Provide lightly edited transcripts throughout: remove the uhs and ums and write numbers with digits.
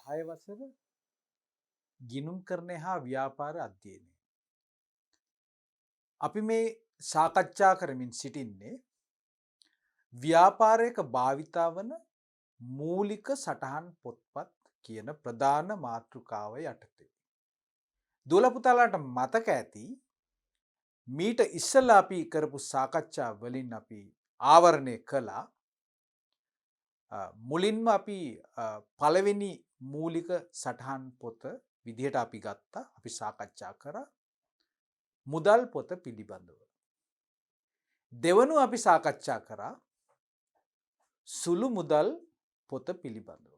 10 වසර ගිණුම් කරණය හා ව්‍යාපාර අධ්‍යයනය. අපි මේ සාකච්ඡා කරමින් සිටින්නේ ව්‍යාපාරයක භාවිතා වන මූලික සටහන් පොත්පත් කියන ප්‍රධාන මාතෘකාව යටතේ. දුවල පුතාලාට මතක ඇති මීට ඉස්සෙල්ලා අපි කරපු සාකච්ඡා වලින් අපි ආවරණය කළා මුලින්ම අපි පළවෙනි මූලික සටහන් පොත විදිහට අපි ගත්තා අපි සාකච්ඡා කරා මුදල් පොත පිළිබඳව. දෙවනුව අපි සාකච්ඡා කරා සුළු මුදල් පොත පිළිබඳව.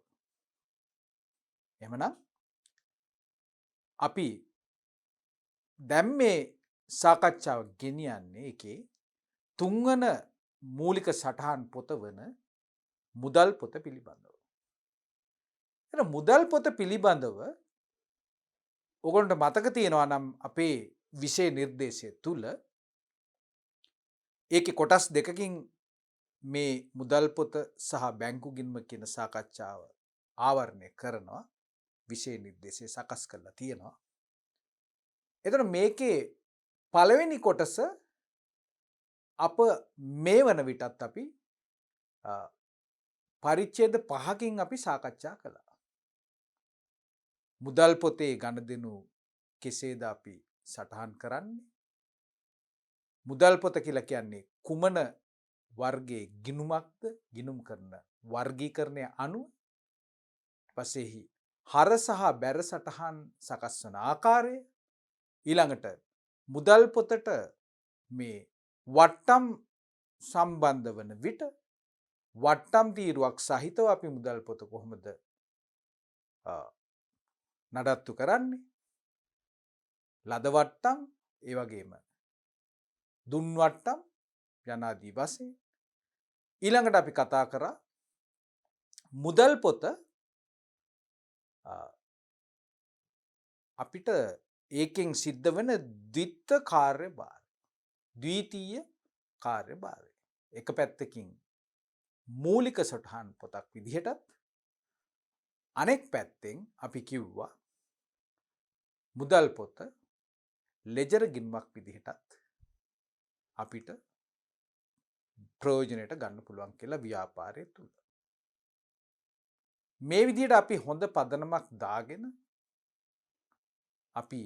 එමනම් අපි දැන් මේ සාකච්ඡාව ගෙනියන්නේ එකේ තුන්වන මූලික සටහන් පොත වන මුදල් පොත පිළිබඳව. එතන මුදල් පොත පිළිබඳව ඔයගොල්ලන්ට මතක තියෙනවා නම් අපේ විෂය නිර්දේශය තුල ඒකේ කොටස් දෙකකින් මේ මුදල් පොත සහ බැංකු ගිණුම කියන සාකච්ඡාව ආවරණය කරනවා විෂය නිර්දේශය සකස් කරලා තියෙනවා. එතකොට මේකේ පළවෙනි කොටස අප මේ වන විටත් අපි පරිච්ඡේද 5කින් අපි සාකච්ඡා කළා. මුදල් පොතේ ගනුදෙනු කෙසේද අපි සටහන් කරන්නේ? මුදල් පොත කියලා කියන්නේ කුමන වර්ගයේ ගිණුමක්ද? ගිණුම් කරන වර්ගීකරණය අනුව පස්සේ හර සහ බැර සටහන් සකස් වන ආකාරය ඊළඟට මුදල් පොතට මේ වට්ටම් සම්බන්ධ වන විට වට්ටම් තීරුවක් සහිතව අපි මුදල් පොත කොහොමද නඩත්තු කරන්නේ? ලද වට්ටම් ඒ වගේම දුන් වට්ටම් යනාදී වශයෙන් ඊළඟට අපි කතා කරා මුදල් පොත අපිට ඒකෙන් සිද්ධ වෙන ද්විත්ව කාර්යභාරය ද්විතීය කාර්යභාරය එක පැත්තකින් මූලික සටහන් පොතක් විදිහටත් අනෙක් පැත්තෙන් අපි කිව්වා මුදල් පොත ලෙජර් ගිණුමක් විදිහටත් අපිට ප්‍රයෝජනයට ගන්න පුළුවන් කියලා ව්‍යාපාරය තුල. මේ විදිහට අපි හොඳ පදනමක් දාගෙන අපි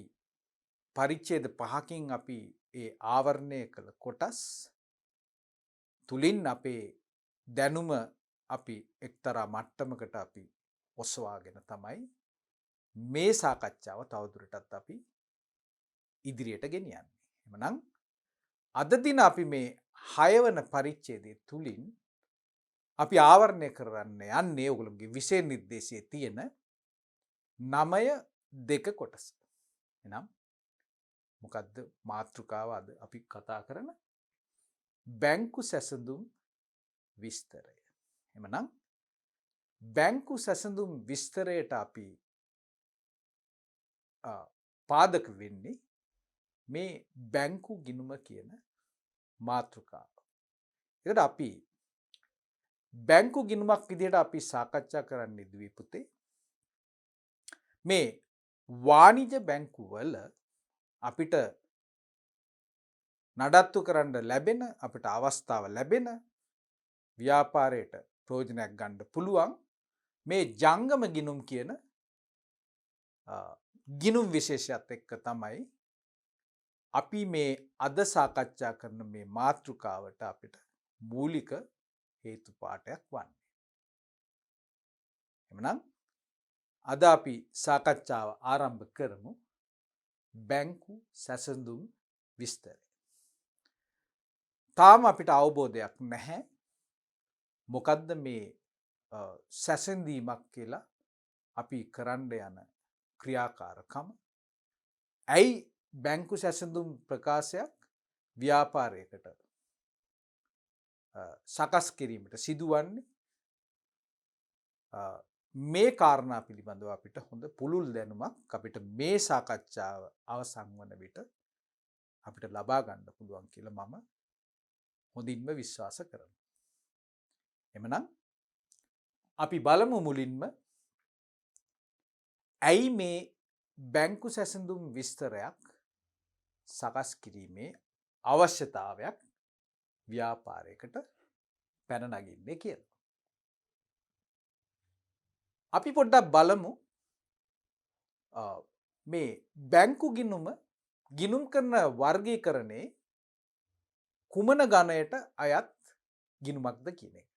පරිච්ඡේද 5කින් අපි ඒ ආවරණය කළ කොටස් තුලින් අපේ දැනුම අපි එක්තරා මට්ටමකට අපි ඔසවාගෙන තමයි මේ සාකච්ඡාව තවදුරටත් අපි ඉදිරියට ගෙනියන්නේ. එhmenan අද දින අපි මේ 6 වන පරිච්ඡේදය තුලින් අපි ආවරණය කරන්න යන්නේ ඔයගොල්ලෝගේ විෂය නිර්දේශයේ තියෙන 9.2 කොටස. එනම් මොකද්ද මාතෘකාව අද අපි කතා කරන බැංකු සැසඳුම් විස්තරය. එhmenan බැංකු සැසඳුම් විස්තරයට අපි පාදක වෙන්නේ මේ බැංකු ගිණුම කියන මාතෘකාව. ඒකට අපි බැංකු ගිණුමක් විදිහට අපි සාකච්ඡා කරන්නේ දුවේ පුතේ මේ වාණිජ බැංකු වල අපිට නඩත්තු කරන්න ලැබෙන අපිට අවස්ථාව ලැබෙන ව්‍යාපාරයට ප්‍රයෝජනයක් ගන්න පුළුවන් මේ ජංගම ගිණුම් කියන ගිණුම් විශේෂයත් එක්ක තමයි අපි මේ අද සාකච්ඡා කරන මේ මාතෘකාවට අපිට මූලික හේතු පාඩයක් වන්නේ. එhmenan අද අපි සාකච්ඡාව ආරම්භ කරමු බැංකු සැසඳුම් විස්තරය. තාම අපිට අවබෝධයක් නැහැ මොකද්ද මේ සැසඳීමක් කියලා අපි කරන්න යන ක්‍රියාකාරකම. ඇයි බැංකු සැසඳුම් ප්‍රකාශයක් ව්‍යාපාරයකට සකස් කිරීමට සිදුවන්නේ මේ කාරණා පිළිබඳව අපිට හොඳ පුළුල් දැනුමක් අපිට මේ සාකච්ඡාව අවසන් වන විට අපිට ලබා ගන්න පුළුවන් කියලා මම හොඳින්ම විශ්වාස කරනවා. එhmenan අපි බලමු මුලින්ම ඇයි මේ බැංකු සැසඳුම් විස්තරයක් සකස් කිරීමේ අවශ්‍යතාවයක් ව්‍යාපාරයකට පැන නගින්නේ කියලා. අපි පොඩ්ඩක් බලමු මේ බැංකු ගිනුම් කරන වර්ගීකරණේ කුමන ගණයට අයත් ගිණුමක්ද කියන එක.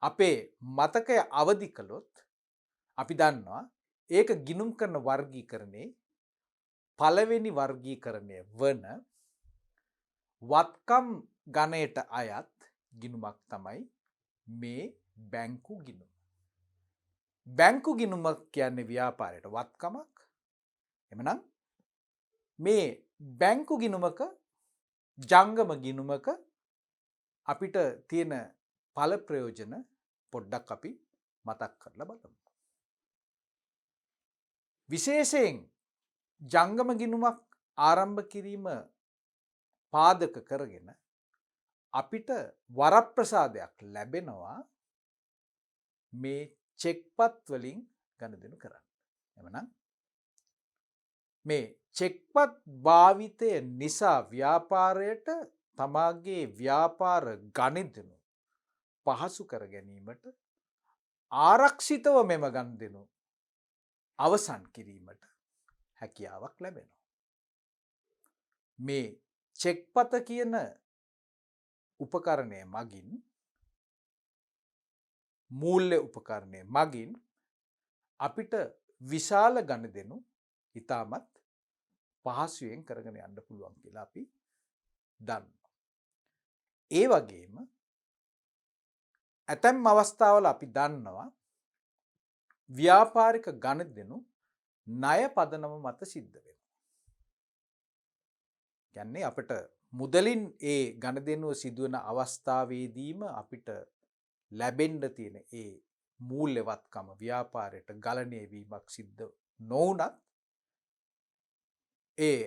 අපේ මතකය අවදි කළොත් අපි දන්නවා ඒක ගිණුම් කරන වර්ගීකරණේ පළවෙනි වර්ගීකරණය වන වත්කම් ගණයට අයත් ගිණුමක් තමයි මේ බැංකු ගිණුම. බැංකු ගිණුමක් කියන්නේ ව්‍යාපාරයට වත්කමක්. එමනම් මේ බැංකු ගිණුමක ජංගම ගිණුමක අපිට තියෙන ඵල ප්‍රයෝජන පොඩ්ඩක් අපි මතක් කරලා බලමු. විශේෂයෙන් ජංගම ගිණුමක් ආරම්භ කිරීම පාදක කරගෙන අපිට වරප්‍රසාදයක් ලැබෙනවා මේ චෙක්පත් වලින් ගනුදෙනු කරන්න. එමනම් මේ චෙක්පත් භාවිතය නිසා ව්‍යාපාරයට තමාගේ ව්‍යාපාර ගනුදෙනු පහසු කර ගැනීමට ආරක්ෂිතව මෙම ගනුදෙනු අවසන් කිරීමට හැකියාවක් ලැබෙනවා. මේ චෙක්පත කියන උපකරණය මගින් මූල්‍ය උපකරණය මගින් අපිට විශාල ගනුදෙනු ඉතාමත් පහසුවෙන් කරගෙන යන්න පුළුවන් කියලා අපි දන්නවා. ඒ වගේම ඇතැම් අවස්ථාවල අපි දන්නවා ව්‍යාපාරික ගනුදෙනු ණය පදනම මත සිද්ධ වෙනවා. කියන්නේ අපිට මුදලින් ඒ ගනුදෙනුව සිදුවන අවස්ථාවේදීම අපිට ලැබෙන්න තියෙන ඒ මූල්‍යවත්කම ව්‍යාපාරයට ගලණය වීමක් සිද්ධ නොවුනත් ඒ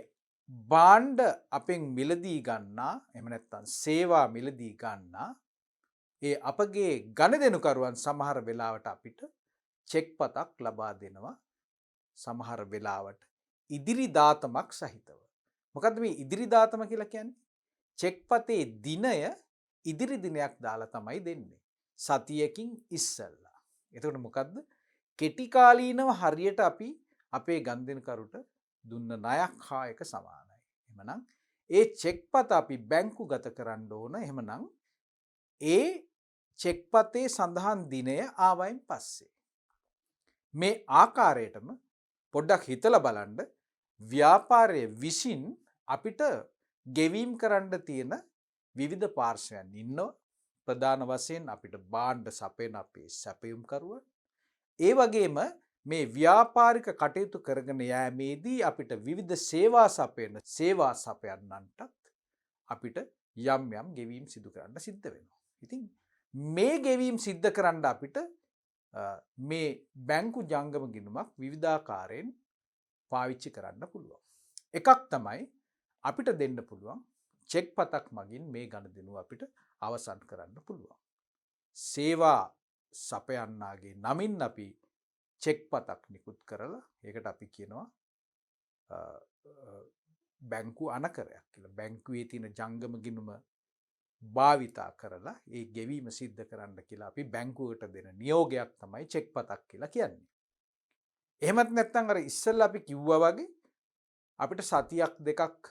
භාණ්ඩ අපෙන් මිලදී ගන්නා එහෙම නැත්නම් සේවා මිලදී ගන්නා ඒ අපගේ ගනුදෙනුකරුවන් සමහර වෙලාවට අපිට චෙක්පතක් ලබා දෙනවා සමහර වෙලාවට ඉදිරි දාතමක් සහිතව. මොකද්ද මේ ඉදිරි දාතම කියලා කියන්නේ? චෙක්පතේ දිනය ඉදිරි දිනයක් දාලා තමයි දෙන්නේ. සතියකින් ඉස්සෙල්ලා. එතකොට මොකද්ද? කෙටි කාලීනව හරියට අපි අපේ ගනුදෙනුකරුට දුන්න ණයක් හා එක සමානයි. එහෙමනම් ඒ චෙක්පත අපි බැංකුගත කරන්න ඕන. එහෙමනම් ඒ චෙක්පතේ සඳහන් දිනය ආවයින් පස්සේ මේ ආකාරයටම පොඩ්ඩක් හිතලා බලන්න ව්‍යාපාරයේ විසින් අපිට ගෙවීම් කරන්න තියෙන විවිධ පාර්ශ්වයන් ඉන්නවා. ප්‍රධාන වශයෙන් අපිට භාණ්ඩ සපයන අපේ සැපයුම්කරුවන්. ඒ වගේම මේ ව්‍යාපාරික කටයුතු කරගෙන යෑමේදී අපිට විවිධ සේවා සපයන සේවා සපයන්නන්ටත් අපිට යම් යම් ගෙවීම් සිදු කරන්න සිද්ධ වෙනවා. ඉතින් මේ ගෙවීම් සිද්ධ කරන්න අපිට මේ බැංකු ජංගම ගිණුමක් විවිධාකාරයෙන් පාවිච්චි කරන්න පුළුවන්. එකක් තමයි අපිට දෙන්න පුළුවන් චෙක්පතක් මගින් මේ ගනුදෙනුව අපිට අවසන් කරන්න පුළුවන්. සේවා සපයන්නාගේ නමින් අපි චෙක්පතක් නිකුත් කරලා ඒකට අපි කියනවා බැංකු අනකරයක් කියලා. බැංකුවේ තියෙන ජංගම ගිණුම භාවිතා කරලා ඒ ගෙවීම සිද්ධ කරන්න කියලා අපි බැංකුවට දෙන නියෝගයක් තමයි චෙක්පතක් කියලා කියන්නේ. එහෙමත් නැත්නම් අර ඉස්සෙල්ලා අපි කිව්වා වගේ අපිට සතියක් දෙකක්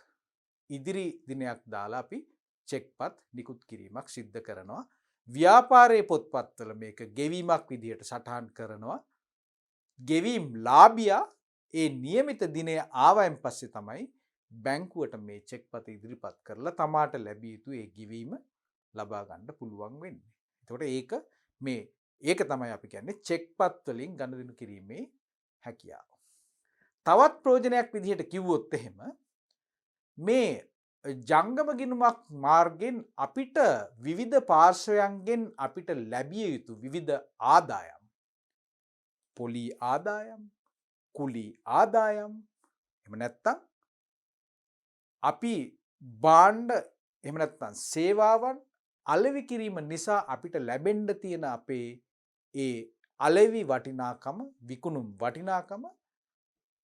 ඉදිරි දිනයක් දාලා අපි චෙක්පත් නිකුත් කිරීමක් සිද්ධ කරනවා. ව්‍යාපාරයේ පොත්පත්වල මේක ගෙවීමක් විදිහට සටහන් කරනවා. ගෙවීම් ලාභියා ඒ නියමිත දිනය ආවයින් පස්සේ තමයි බැංකුවට මේ චෙක්පත ඉදිරිපත් කරලා තමාට ලැබිය යුතු ඒ ගෙවීම ලබා ගන්න පුළුවන් වෙන්නේ. එතකොට ඒක තමයි අපි කියන්නේ චෙක්පත් වලින් ගනුදෙනු කිරීමේ හැකියාව. තවත් ප්‍රයෝජනයක් විදිහට කිව්වොත් එහෙම මේ ජංගම ගිණුමක් මාර්ගෙන් අපිට විවිධ පාර්ශ්වයන්ගෙන් අපිට ලැබිය යුතු විවිධ ආදායම්, පොලි ආදායම්, කුලි ආදායම්, එහෙම නැත්නම් අපි භාණ්ඩ එහෙම නැත්නම් සේවාවන් අලෙවි කිරීම නිසා අපිට ලැබෙන්න තියෙන අපේ ඒ අලෙවි වටිනාකම, විකුණුම් වටිනාකම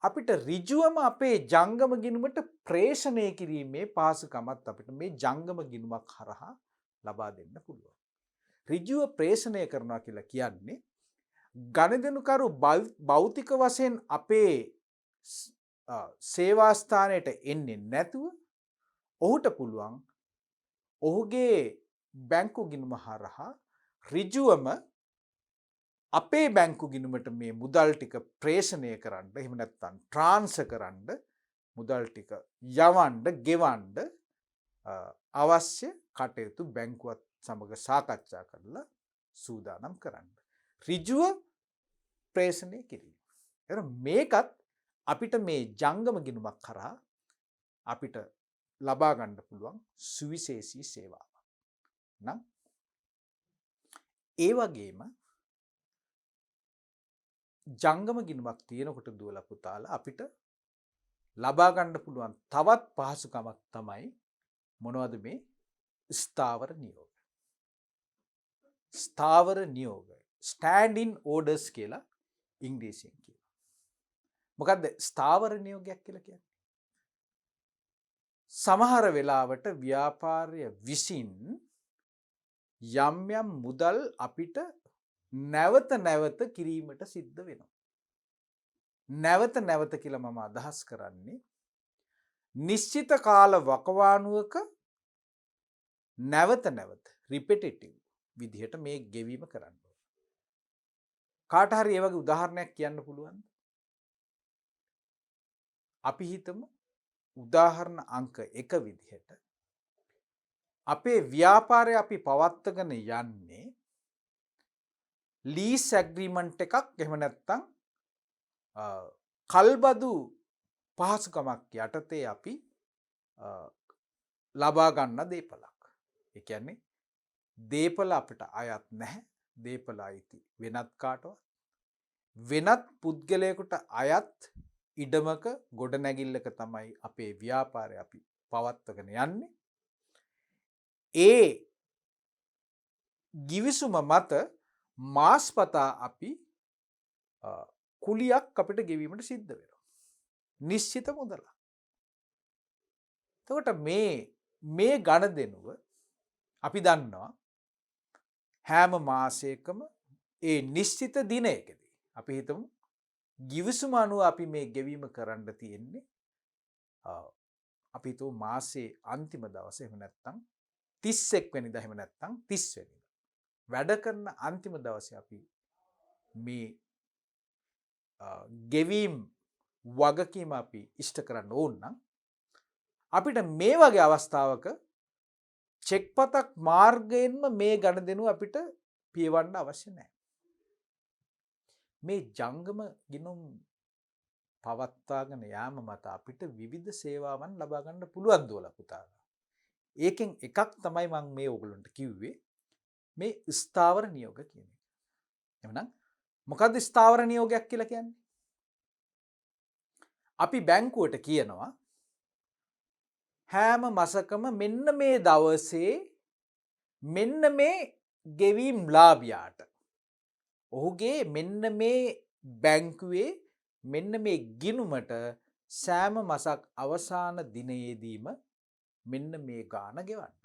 අපිට ඍජුවම අපේ ජංගම ගිණුමට ප්‍රේෂණය කිරීමේ පහසුකමත් අපිට මේ ජංගම ගිණුමක් හරහා ලබා දෙන්න පුළුවන්. ඍජුව ප්‍රේෂණය කරනවා කියලා කියන්නේ ගණදෙනුකරු භෞතික වශයෙන් අපේ සේවා ස්ථානයට එන්නේ නැතුව ඔහුට පුළුවන් ඔහුගේ බැංකු ගිණුම හරහා ඍජුවම අපේ බැංකු ගිණුමට මේ මුදල් ටික ප්‍රේෂණය කරන්න, එහෙම නැත්නම් ට්‍රාන්ස්ෆර් කරන්න, මුදල් ටික යවන්න, ගෙවන්න අවශ්‍ය කටයුතු බැංකුවත් සමග සාකච්ඡා කරලා සූදානම් කරන්න. ඍජුව ප්‍රේෂණය කිරීම. එහෙනම් මේකත් අපිට මේ ජංගම ගිණුමක් කරා අපිට ලබා ගන්න පුළුවන් සුවිශේෂී සේවාවක්. නම් ඒ වගේම ජංගම ගිණුමක් තියෙනකොට දුවලා පුතාලා අපිට ලබා ගන්න පුළුවන් තවත් පහසුකමක් තමයි මොනවද මේ ස්ථාවර නියෝග. ස්ථාවර නියෝග stand in orders කියලා ඉංග්‍රීසියෙන් කියනවා. මොකද්ද ස්ථාවර නියෝගයක් කියලා කියන්නේ? සමහර වෙලාවට ව්‍යාපාරය විසින් යම් යම් මුදල් අපිට නැවත නැවත කිරීමට සිද්ධ වෙනවා. නැවත නැවත කියලා මම අදහස් කරන්නේ නිශ්චිත කාල වකවානුවක නැවත නැවත රිපිටිටිව් විදිහට මේ ගෙවීම කරන්න ඕන. කාට හරි ඒ වගේ උදාහරණයක් කියන්න පුළුවන්ද? අපි හිතමු උදාහරණ අංක 1 විදිහට අපේ ව්‍යාපාරය අපි පවත්වාගෙන යන්නේ ලීස් ඇග්‍රීමන්ට් එකක් එහෙම නැත්නම් කල්බදු පහසුකමක් යටතේ අපි ලබා ගන්න දේපලක්. ඒ කියන්නේ දේපල අපිට අයත් නැහැ. දේපල අයිති වෙනත් කාටවත්. වෙනත් පුද්ගලයෙකුට අයත් ඉඩමක ගොඩනැගිල්ලක තමයි අපේ ව්‍යාපාරය අපි පවත්වාගෙන යන්නේ. ඒ ගිවිසුම මත මාස්පතා අපි කුලියක් අපිට ගෙවීමට සිද්ධ වෙනවා. නිශ්චිත මුදල. එතකොට මේ ගණදෙනුව අපි දන්නවා හැම මාසයකම ඒ නිශ්චිත දිනයකදී අපි හිතමු ගිවිසුම අනුව අපි මේ ගෙවීම කරන්න තියෙන්නේ අපි හිතමු මාසයේ අන්තිම දවසේ එහෙම නැත්නම් 31 වෙනිදා එහෙම නැත්නම් 30 වෙනිදා වැඩ කරන අන්තිම දවසේ අපි මේ ගෙවීම් වගකීම අපි ඉෂ්ට කරන්න ඕන නම් අපිට මේ වගේ අවස්ථාවක චෙක් පතක් මාර්ගයෙන්ම මේ ගණදෙනුව අපිට පියවන්න අවශ්‍ය නැහැ. මේ ජංගම ගිණුම් පවත්වාගෙන යාම මත අපිට විවිධ සේවාවන් ලබා ගන්න පුළුවන් දෝලා පුතාලා. ඒකෙන් එකක් තමයි මම මේ ඔයගලන්ට කිව්වේ මේ ස්ථාවර නියෝග කියන එක. එහෙනම් මොකද්ද ස්ථාවර නියෝගයක් කියලා කියන්නේ? අපි බැංකුවට කියනවා හැම මාසකම මෙන්න මේ දවසේ මෙන්න මේ ගෙවීම් ලාභියාට ඔහුගේ මෙන්න මේ බැංකුවේ මෙන්න මේ ගිණුමට සෑම මාසක් අවසාන දිනයේදීම මෙන්න මේ ගාණ ගෙවන්න.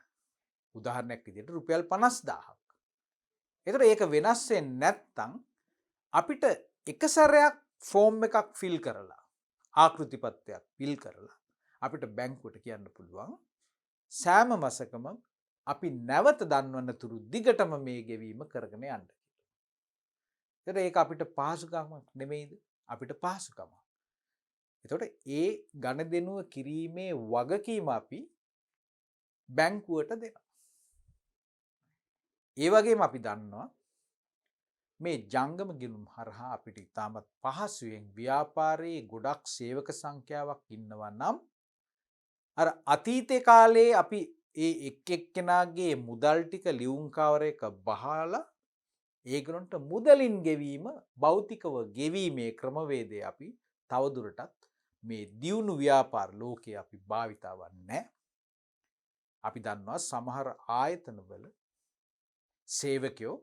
උදාහරණයක් විදිහට රුපියල් 50000ක්. ඒතර ඒක වෙනස් වෙන්නේ නැත්නම් අපිට එක සැරයක් ෆෝම් එකක් ෆිල් කරලා ආකෘති පත්‍රයක් ෆිල් කරලා අපිට බැංකුවට කියන්න පුළුවන් සෑම මාසකම අපි නැවත දන්වන්න තුරු දිගටම මේ ගෙවීම කරගෙන යන්න. එතකොට ඒක අපිට පහසුකමක් නෙමෙයිද? අපිට පහසුකමක්. එතකොට ඒ ගණදෙනුව කිරීමේ වගකීම අපි බැංකුවට දෙනවා. ඒ වගේම අපි දන්නවා මේ ජංගම ගිණුම් හරහා අපිට ඉතාමත් පහසුවෙන් ව්‍යාපාරයේ ගොඩක් සේවක සංඛ්‍යාවක් ඉන්නවා නම් අර අතීතේ කාලේ අපි ඒ එක් එක්කෙනාගේ මුදල් ටික ලියුම් කවරයක බහලා ඒගොල්ලන්ට මුදලින් ගෙවීම භෞතිකව ගෙවීමේ ක්‍රමවේදය අපි තවදුරටත් මේ දියුණු ව්‍යාපාර ලෝකයේ අපි භාවිතවන්නේ. අපි දන්නවා සමහර ආයතනවල සේවකයෝ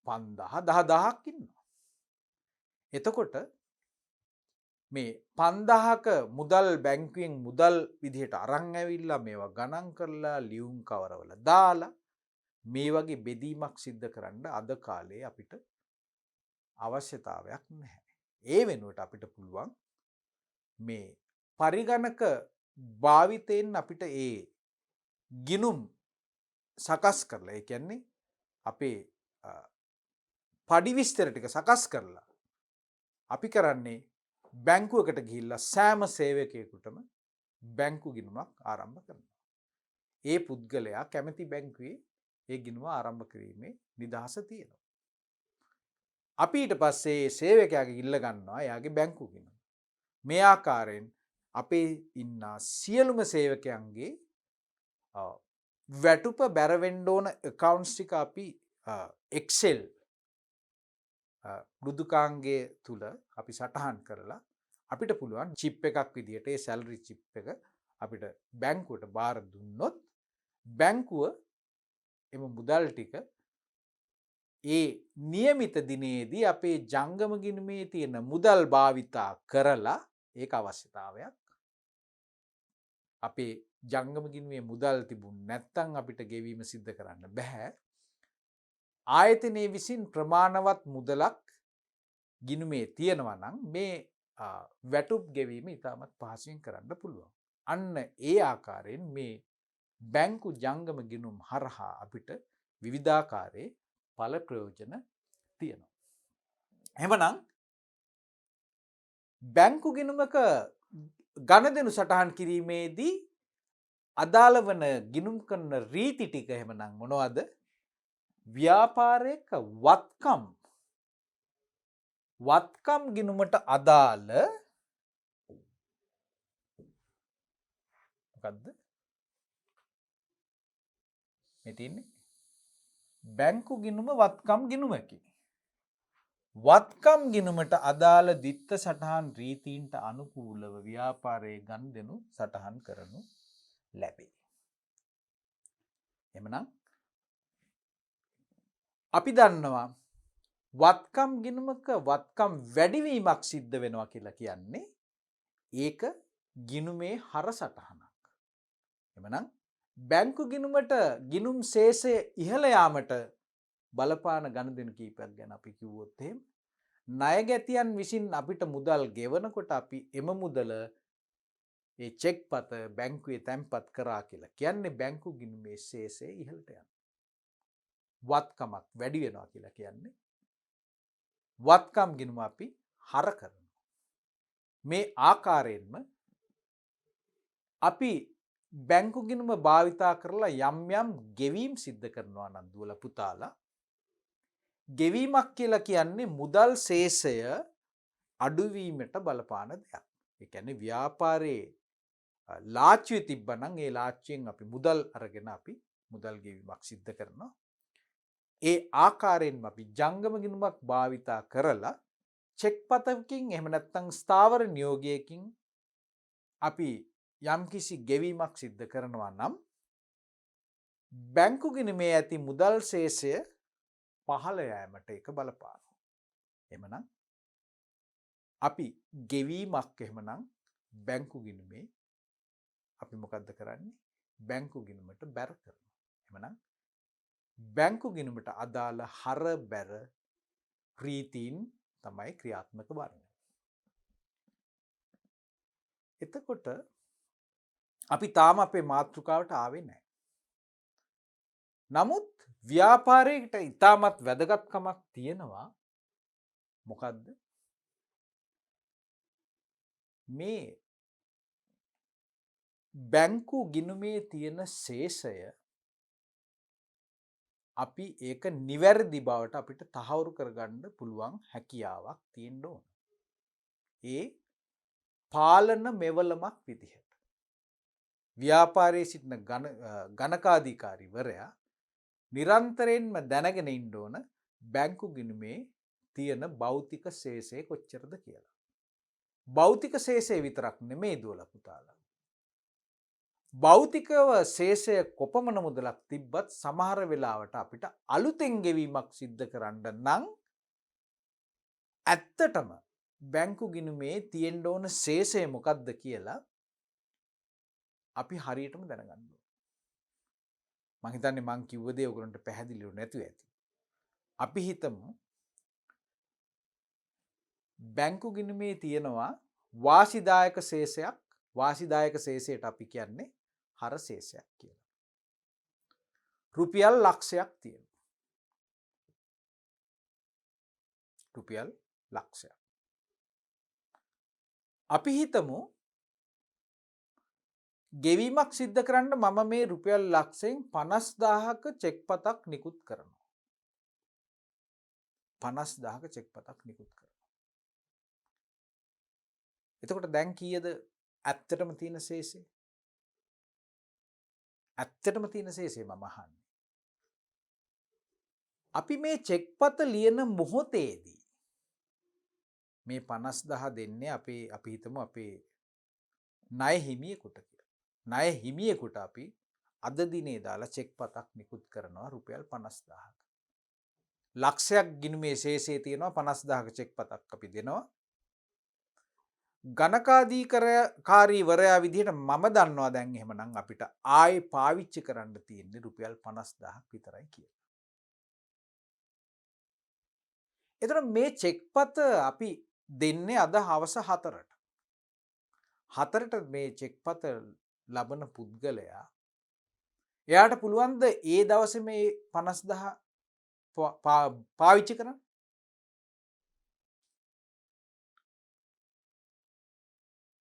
5000 10000ක් ඉන්නවා. එතකොට මේ 5000ක මුදල් බැංකුවෙන් මුදල් විදිහට අරන් ඇවිල්ලා මේවා ගණන් කරලා ලියුම් කවරවල දාලා මේ වගේ බෙදීමක් සිද්ධ කරන්න අද කාලේ අපිට අවශ්‍යතාවයක් නැහැ. ඒ වෙනුවට අපිට පුළුවන් මේ පරිගණක භාවිතයෙන් අපිට ඒ ගිණුම් සකස් කරලා ඒ කියන්නේ අපේ පඩිවිස්තර ටික සකස් කරලා අපි කරන්නේ බැංකුවකට ගිහිල්ලා සෑම සේවකයෙකුටම බැංකු ගිණුමක් ආරම්භ කරනවා. ඒ පුද්ගලයා කැමති බැංකුවේ ඒ ගිණුම ආරම්භ කිරීමේ නිදහස තියෙනවා. අපි ඊට පස්සේ සේවකයාගේ ඉල්ල ගන්නවා එයාගේ බැංකු ගිණුම. මේ ආකාරයෙන් අපේ ඉන්න සියලුම සේවකයන්ගේ වැටුප බැරවෙන්න ඕන accounts ටික අපි Excel මෘදුකාංගය තුල අපි සටහන් කරලා අපිට පුළුවන් චිප් එකක් විදිහට ඒ සැලරි චිප් එක අපිට බැංකුවට බාර දුන්නොත් බැංකුව එම මුදල් ටික ඒ નિયમિત දිනේදී අපේ ජංගම ගිණුමේ තියෙන මුදල් භාවිතා කරලා ඒක අවශ්‍යතාවයක් අපේ ජංගම ගිණුමේ මුදල් තිබුණ නැත්නම් අපිට ගෙවීම සිද්ධ කරන්න බෑ. ආයතනයේ විසින් ප්‍රමාණවත් මුදලක් ගිණුමේ තියෙනවා නම් මේ වැටුප් ගෙවීම ඉතාමත් පහසුවෙන් කරන්න පුළුවන්. අන්න ඒ ආකාරයෙන් මේ බැංකු ජංගම ගිණුම් හරහා අපිට විවිධාකාරයේ ඵල ප්‍රයෝජන තියෙනවා. එහෙමනම් බැංකු ගිණුමක ගණදෙනු සටහන් කිරීමේදී අදාළ වන ගිණුම් කරන රීති ටික එහෙමනම් මොනවද? ව්‍යාපාරයක වත්කම් ගිණුමට අදාළ මොකද්ද මේ තියෙන්නේ? බැංකු ගිණුම වත්කම් ගිණුමකි. වත්කම් ගිණුමට අදාළ දිත්ත සටහන් රීතීන්ට අනුකූලව ව්‍යාපාරයේ ගනුදෙනු සටහන් කරනු ලැබේ. එමනම් අපි දන්නවා වත්කම් ගිණුමක වත්කම් වැඩිවීමක් සිද්ධ වෙනවා කියලා කියන්නේ ඒක ගිණුමේ හර සටහනක්. එමනම් බැංකු ගිණුමට ගිණුම් ශේෂය ඉහළ යාමට බලපාන ගනුදෙනු කීපයක් ගැන අපි කිව්වොත් එහෙම ණයගැතියන් විසින් අපිට මුදල් ගෙවනකොට අපි එම මුදල ඒ චෙක් පත බැංකුවේ තැන්පත් කරා කියලා කියන්නේ බැංකු ගිණුමේ ශේෂය ඉහළට යනවා. වත්කමක් වැඩි වෙනවා කියලා කියන්නේ වත්කම් ගිණුම අපි හර කරනවා. මේ ආකාරයෙන්ම අපි බැංකු ගිණුම භාවිතා කරලා යම් යම් ගෙවීම් සිද්ධ කරනවා නම් දුවලා පුතාලා ගෙවීමක් කියලා කියන්නේ මුදල් ශේෂය අඩුවීමට බලපාන දෙයක්. ඒ කියන්නේ ව්‍යාපාරයේ ලාච්චුවේ තිබ්බනම් ඒ ලාච්චුවෙන් අපි මුදල් අරගෙන අපි මුදල් ගෙවීමක් සිද්ධ කරනවා. ඒ ආකාරයෙන්ම අපි ජංගම ගිණුමක් භාවිතා කරලා චෙක් පතකින් එහෙම නැත්නම් ස්ථාවර නියෝගයකින් අපි යම්කිසි ගෙවීමක් සිද්ධ කරනවා නම් බැංකු ගිණුමේ ඇති මුදල් ශේෂය පහළ යෑමට ඒක බලපානවා. එහෙමනම් අපි ගෙවීමක් එහෙමනම් බැංකු ගිණුමේ අපි මොකද්ද කරන්නේ? බැංකු ගිණුමට බැර කරනවා. එහෙමනම් බැංකු ගිණුමට අදාළ හර බැර රීතීන් තමයි ක්‍රියාත්මක වන්නේ. එතකොට අපි තාම අපේ මාතෘකාවට ආවේ නැහැ. නමුත් ව්‍යාපාරයකට ඉතාමත් වැදගත්කමක් තියෙනවා. මොකද්ද? මේ බැංකු ගිණුමේ තියෙන ශේෂය අපි ඒක නිවැරදි බවට අපිට තහවුරු කරගන්න පුළුවන් හැකියාවක් තියෙන්න ඕන. ඒ පාලන මෙවලමක් විදිහට ව්‍යාපාරයේ සිටින ගණකාධිකාරිවරයා නිරන්තරයෙන්ම දැනගෙන ඉන්න ඕන බැංකු ගිණුමේ තියෙන භෞතික ශේෂය කොච්චරද කියලා. භෞතික ශේෂය විතරක් නෙමෙයි දුවලා පුතාලා. භෞතිකව ශේෂය කොපමණ මුදලක් තිබ්බත් සමහර වෙලාවට අපිට අලුතෙන් ගෙවීමක් සිද්ධ කරන්න නම් ඇත්තටම බැංකු ගිණුමේ තියෙන්න ඕන ශේෂය මොකක්ද කියලා අපි හරියටම දැනගන්න ඕන. මං හිතන්නේ මං කිව්ව දේ ඔයගොල්ලන්ට පැහැදිලිව නැතුව ඇති. අපි හිතමු බැංකු ගිණුමේ තියෙනවා වාසිදායක ශේෂයක්. වාසිදායක ශේෂයට අපි කියන්නේ හර ශේෂයක් කියලා. රුපියල් ලක්ෂයක් තියෙනවා. රුපියල් ලක්ෂයක්. අපි හිතමු ගෙවීමක් සිද්ධ කරන්න මම මේ රුපියල් ලක්ෂයෙන් 50,000ක චෙක් පතක් නිකුත් කරනවා. 50,000ක චෙක් පතක් නිකුත් කරනවා. එතකොට දැන් කීයද ඇත්තටම තියෙන ශේෂය? ඇත්තටම තියෙන ශේෂය මම අහන්නේ. අපි මේ චෙක් පත ලියන මොහොතේදී මේ 50,000 දෙන්නේ අපි හිතමු අපේ ණය හිමියෙකුට කියලා. ණය හිමියෙකුට අපි අද දිනේ දාලා චෙක් පතක් නිකුත් කරනවා රුපියල් 50,000ක. ලක්ෂයක් ගිණුමේ ශේෂය තියෙනවා 50,000ක චෙක් පතක් අපි දෙනවා. ගණකාධිකාරීවරයා විදිහට මම දන්නවා දැන් එහෙමනම් අපිට ආයේ පාවිච්චි කරන්න තියෙන්නේ රුපියල් 50,000ක් විතරයි කියලා. එතකොට මේ චෙක් පත අපි දෙන්නේ අද හවස 4ට. 4ට මේ චෙක් පත ලබන පුද්ගලයා එයාට පුළුවන්ද ඒ දවසේ මේ 50,000 පාවිච්චි කරන්න?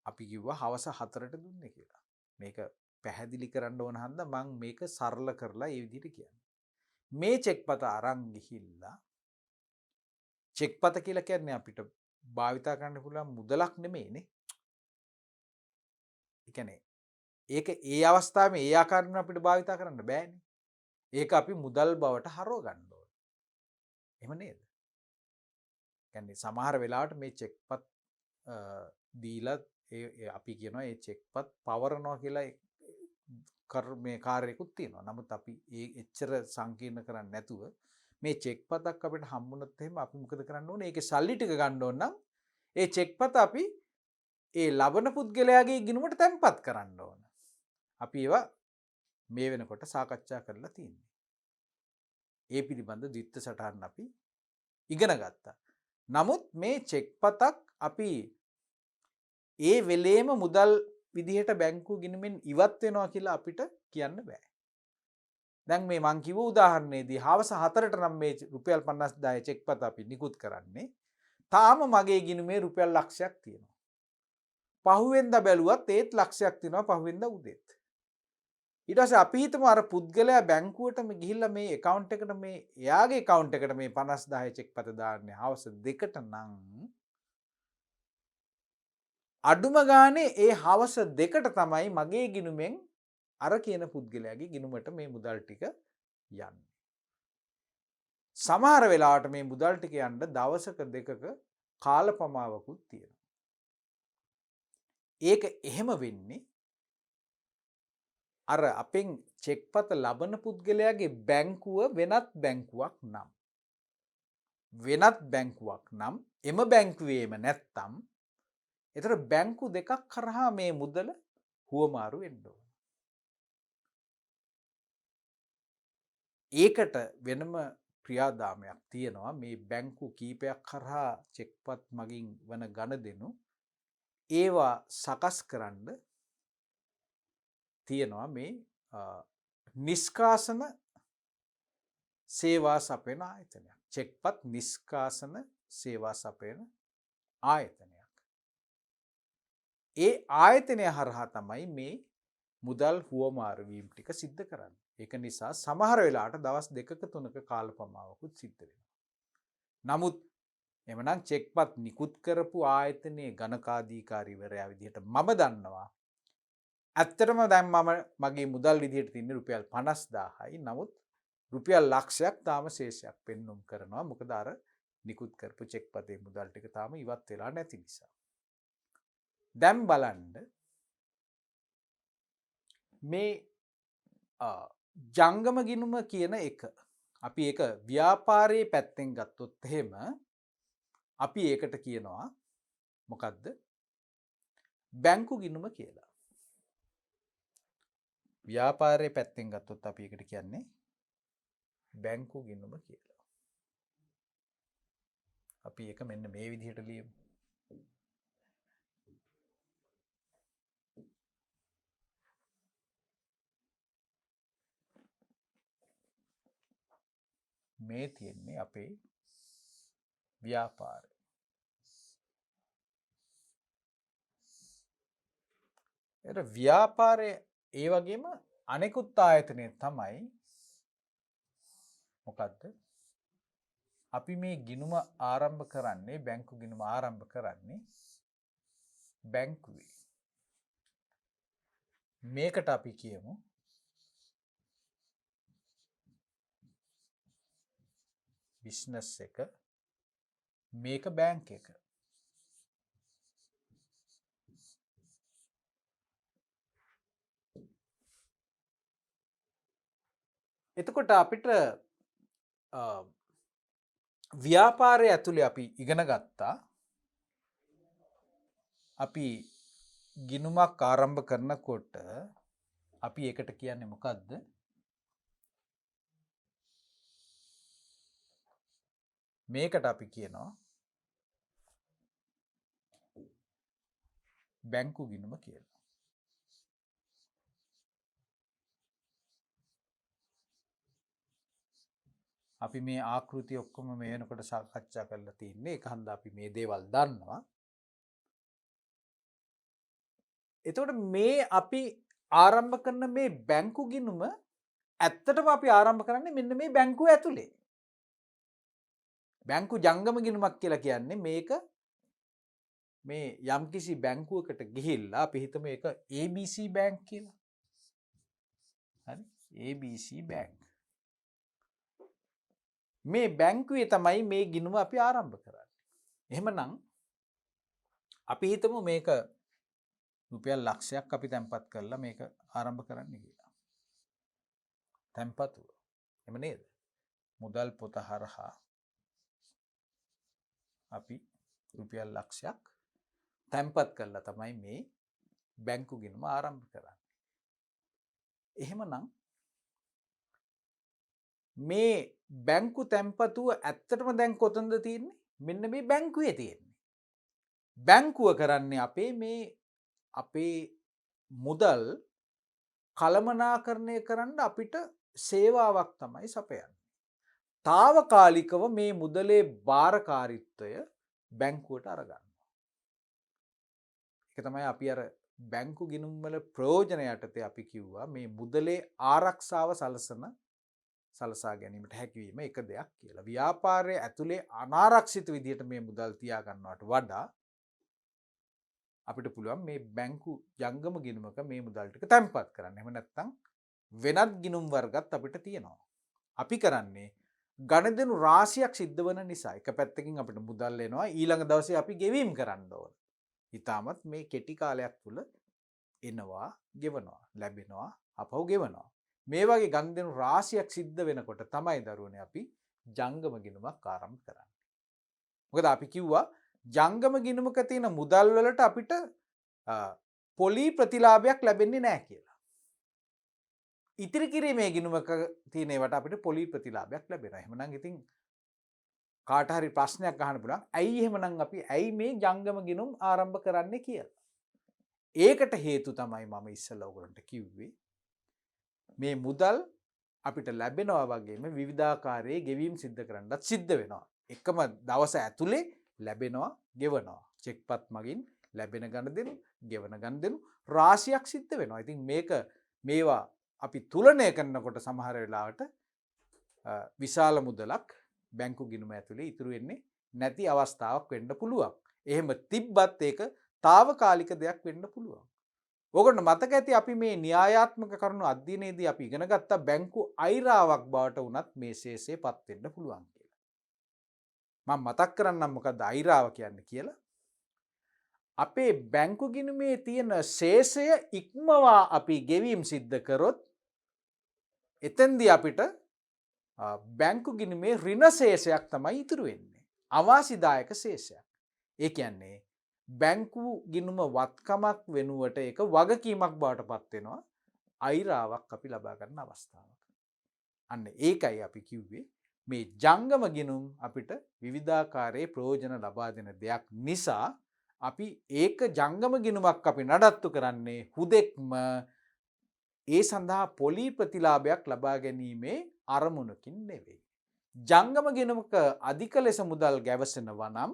අපි කිව්වා හවස 4ට දුන්නේ කියලා. මේක පැහැදිලි කරන්න ඕන හන්ද මම මේක සරල කරලා ඒ විදිහට කියන්නේ. මේ චෙක් පත අරන් ගිහිල්ලා චෙක් පත කියලා කියන්නේ අපිට භාවිතා කරන්න පුළුවන් මුදලක් නෙමෙයිනේ. ඒ කියන්නේ ඒක ඒ අවස්ථාවේ ඒ ආකාරයෙන් අපිට භාවිතා කරන්න බෑනේ. ඒක අපි මුදල් බවට හරව ගන්න ඕනේ. එහෙම නේද? කියන්නේ සමහර වෙලාවට මේ චෙක් පත් දීලා අපි කියනවා ඒ චෙක් පත් පවරනවා කියලා මේ කාර්යයකුත් තියෙනවා. නමුත් අපි ඒ එච්චර සංකීර්ණ කරන්නේ නැතුව මේ චෙක් පතක් අපිට හම්බුනොත් එහෙම අපි මොකද කරන්න ඕනේ? ඒකේ සල්ලි ටික ගන්න ඕන නම් ඒ චෙක් පත අපි ඒ ලබන පුද්ගලයාගේ ගිණුමට තැන්පත් කරන්න ඕන. අපි ඒවා මේ වෙනකොට සාකච්ඡා කරලා තියෙනවා. ඒ පිළිබඳ ද්විත්ව සටහන් අපි ඉගෙන ගත්තා. නමුත් මේ චෙක් පතක් අපි ඒ වෙලේම මුදල් විදිහට බැංකු ගිණුමෙන් ඉවත් වෙනවා කියලා අපිට කියන්න බෑ. දැන් මේ මං කිව්ව උදාහරණයේදී හවස 4ට නම් මේ රුපියල් 50,000 චෙක් පත අපි නිකුත් කරන්නේ. තාම මගේ ගිණුමේ රුපියල් ලක්ෂයක් තියෙනවා. පහුවෙන්දා බැලුවත් ඒත් ලක්ෂයක් තියෙනවා පහුවෙන්දා උදේත්. ඊට පස්සේ අපි හිතමු අර පුද්ගලයා බැංකුවටම ගිහිල්ලා මේ account එකට මේ එයාගේ account එකට මේ 50,000 චෙක් පත දාන්නේ හවස 2ට නම් අඩුම ගානේ ඒ හවස 2ට තමයි මගේ ගිණුමෙන් අර කියන පුද්ගලයාගේ ගිණුමට මේ මුදල් ටික යන්නේ. සමහර වෙලාවට මේ මුදල් ටික යන්න දවසක දෙකක කාලපමාවකුත් තියෙනවා. ඒක එහෙම වෙන්නේ අර අපෙන් චෙක් පත ලබන පුද්ගලයාගේ බැංකුව වෙනත් බැංකුවක් නම් එම බැංකුවේම නැත්තම් එතන බැංකු දෙකක් කරහා මේ මුදල හුවමාරු වෙන්න ඕන. ඒකට වෙනම ක්‍රියාදාමයක් තියෙනවා. මේ බැංකු කීපයක් කරහා චෙක් පත් මගින් වන ගනුදෙනු ඒවා සකස් කරන්න තියෙනවා මේ නිෂ්කාසන සේවා සපයන ආයතනයක්. චෙක් පත් නිෂ්කාසන සේවා සපයන ආයතනයක්. ඒ ආයතනය හරහා තමයි මේ මුදල් හුවමාරු වීම ටික සිද්ධ කරන්නේ. ඒක නිසා සමහර වෙලාවට දවස් 2ක 3ක කාලපමාවකුත් සිද්ධ වෙනවා. නමුත් එමනම් චෙක් පත් නිකුත් කරපු ආයතනයේ ගණකාධිකාරීවරයා විදිහට මම දන්නවා. ඇත්තටම දැන් මම මගේ මුදල් විදිහට තින්නේ රුපියල් 50,000යි. නමුත් රුපියල් ලක්ෂයක් තාම ශේෂයක් පෙන්නුම් කරනවා. මොකද අර නිකුත් කරපු චෙක් පතේ මුදල් ටික තාම ඉවත් වෙලා නැති නිසා. දැන් බලන්න මේ ජංගම ගිණුම කියන එක අපි ඒක ව්‍යාපාරයේ පැත්තෙන් ගත්තොත් එහෙම අපි ඒකට කියනවා මොකද්ද? බැංකු ගිණුම කියලා. ව්‍යාපාරයේ පැත්තෙන් ගත්තොත් අපි ඒකට කියන්නේ බැංකු ගිණුම කියලා. අපි ඒක මෙන්න මේ විදිහට ලියමු. මේ තියෙන්නේ අපේ ව්‍යාපාරය. එතකොට ව්‍යාපාරය ඒ වගේම අනෙකුත් ආයතනය තමයි මොකද්ද? අපි මේ ගිණුම ආරම්භ කරන්නේ බැංකු ගිණුම ආරම්භ කරන්නේ බැංකුවේ. මේකට අපි කියමු බිස්නස් එක, මේක බැංක් එක. එතකොට අපිට ව්‍යාපාරය ඇතුලේ අපි ඉගෙන ගත්තා අපි ගිණුමක් ආරම්භ කරනකොට අපි ඒකට කියන්නේ මොකද්ද? මේකට අපි කියනවා බැංකු ගිණුම කියලා. අපි මේ ආකෘති ඔක්කොම මේ වෙනකොට සාකච්ඡා කරලා තින්නේ. ඒක හන්ද අපි මේ දේවල් දන්නවා. එතකොට මේ අපි ආරම්භ කරන මේ බැංකු ගිණුම ඇත්තටම අපි ආරම්භ කරන්නේ මෙන්න මේ බැංකුව ඇතුලේ. බැංකු ජංගම ගිණුමක් කියලා කියන්නේ මේක මේ යම්කිසි බැංකුවකට ගිහිල්ලා අපි හිතමු ඒක ABC බැංක් කියලා. හරි? ABC bank. මේ බැංකුවේ තමයි මේ ගිණුම අපි ආරම්භ කරන්නේ. එහෙමනම් අපි හිතමු මේක රුපියල් ලක්ෂයක් අපි තැන්පත් කරලා මේක ආරම්භ කරන්න කියලා. තැන්පතුව. එහෙම නේද? මුදල් පොත හරහා අපි රුපියල් ලක්ෂයක් තැන්පත් කරලා තමයි මේ බැංකු ගිණුම ආරම්භ කරන්නේ. එහෙමනම් මේ බැංකු තැන්පතුව ඇත්තටම දැන් කොතනද තියෙන්නේ? මෙන්න මේ බැංකුවේ තියෙන්නේ. බැංකුව කරන්නේ අපේ මුදල් කළමනාකරණය කරන්න අපිට සේවාවක් තමයි සපයන්නේ. తాවකාලිකව මේ මුදලේ භාරකාරීත්වය බැංකුවට අරගන්නවා. ඒක තමයි අපි අර බැංකු ගිණුම් වල ප්‍රයෝජන යටතේ අපි කිව්වා මේ මුදලේ ආරක්ෂාව සලසා ගැනීමට හැකිවීම එක දෙයක් කියලා. ව්‍යාපාරයේ ඇතුලේ අනාරක්ෂිත විදිහට මේ මුදල් තියා ගන්නවට වඩා අපිට පුළුවන් මේ බැංකු ජංගම ගිණුමක මේ මුදල් ටික තැන්පත් කරන්න. එහෙම නැත්නම් වෙනත් ගිණුම් වර්ගත් අපිට තියෙනවා. අපි කරන්නේ ගණදෙනු රාශියක් සිද්ධ වෙන නිසා එක පැත්තකින් අපිට මුදල් එනවා ඊළඟ දවසේ අපි ගෙවීම් කරන්න ඕන. ඊටමත් මේ කෙටි කාලයක් තුල එනවා, ගෙවනවා, ලැබෙනවා, අපහු ගෙවනවා. මේ වගේ ගණදෙනු රාශියක් සිද්ධ වෙනකොට තමයි දරුවනේ අපි ජංගම ගිණුමක් ආරම්භ කරන්නේ. මොකද අපි කිව්වා ජංගම ගිණුමක තියෙන මුදල් වලට අපිට පොලි ප්‍රතිලාභයක් ලැබෙන්නේ නැහැ කියලා. ඉතිරි කිරීමේ ගිණුමක තියෙන ඒවට අපිට පොලි ප්‍රතිලාභයක් ලැබෙනවා. එහෙමනම් ඉතින් කාට හරි ප්‍රශ්නයක් අහන්න පුළුවන්. ඇයි එහෙමනම් අපි ඇයි මේ ජංගම ගිණුම් ආරම්භ කරන්නේ කියලා. ඒකට හේතු තමයි මම ඉස්සෙල්ලා ඔයගොල්ලන්ට කිව්වේ. මේ මුදල් අපිට ලැබෙනවා වගේම විවිධාකාරයේ ගෙවීම් සිද්ධ කරන්නත් සිද්ධ වෙනවා. එකම දවස ඇතුලේ ලැබෙනවා, ගෙවනවා. චෙක්පත් මගින් ලැබෙන ගණදෙනු, ගෙවන ගණදෙනු රාශියක් සිද්ධ වෙනවා. ඉතින් මේවා අපි තුලනය කරනකොට සමහර වෙලාවට විශාල මුදලක් බැංකු ගිණුම ඇතුලේ ඉතුරු වෙන්නේ නැති අවස්ථාවක් වෙන්න පුළුවන්. එහෙම තිබ්බත් ඒක తాවකාලික දෙයක් වෙන්න පුළුවන්. ඔයගොල්ලෝ මතක ඇති අපි මේ න්‍යායාත්මක කරුණු අධ්‍යයනයේදී අපි ඉගෙන ගත්ත බැංකු අයිරාවක් බවට උනත් මේ ශේෂයපත් වෙන්න පුළුවන් කියලා. මම මතක් කරන්නම් මොකද්ද අයිරාව කියන්නේ කියලා. අපේ බැංකු ගිණුමේ තියෙන ශේෂය ඉක්මවා අපි ගෙවීම් සිද්ධ කරොත් එතෙන්දී අපිට බැංකු ගිණුමේ ඍණ ශේෂයක් තමයි ඉතුරු වෙන්නේ. අවාසිදායක ශේෂයක්. ඒ කියන්නේ බැංකු ගිණුම වත්කමක් වෙනුවට එක වගකීමක් බවට පත්වෙනවා අයිරාවක් අපි ලබා ගන්න අවස්ථාවක. අන්න ඒකයි අපි කිව්වේ මේ ජංගම ගිණුම් අපිට විවිධාකාරයේ ප්‍රයෝජන ලබා දෙන දෙයක් නිසා අපි ඒක ජංගම ගිණුමක් අපි නඩත්තු කරන්නේ හුදෙක්ම ඒ සඳහා පොලි ප්‍රතිලාභයක් ලබා ගැනීමේ අරමුණකින් නෙවෙයි. ජංගම ගිණුමක අධික ලෙස මුදල් ගැවසෙනවා නම්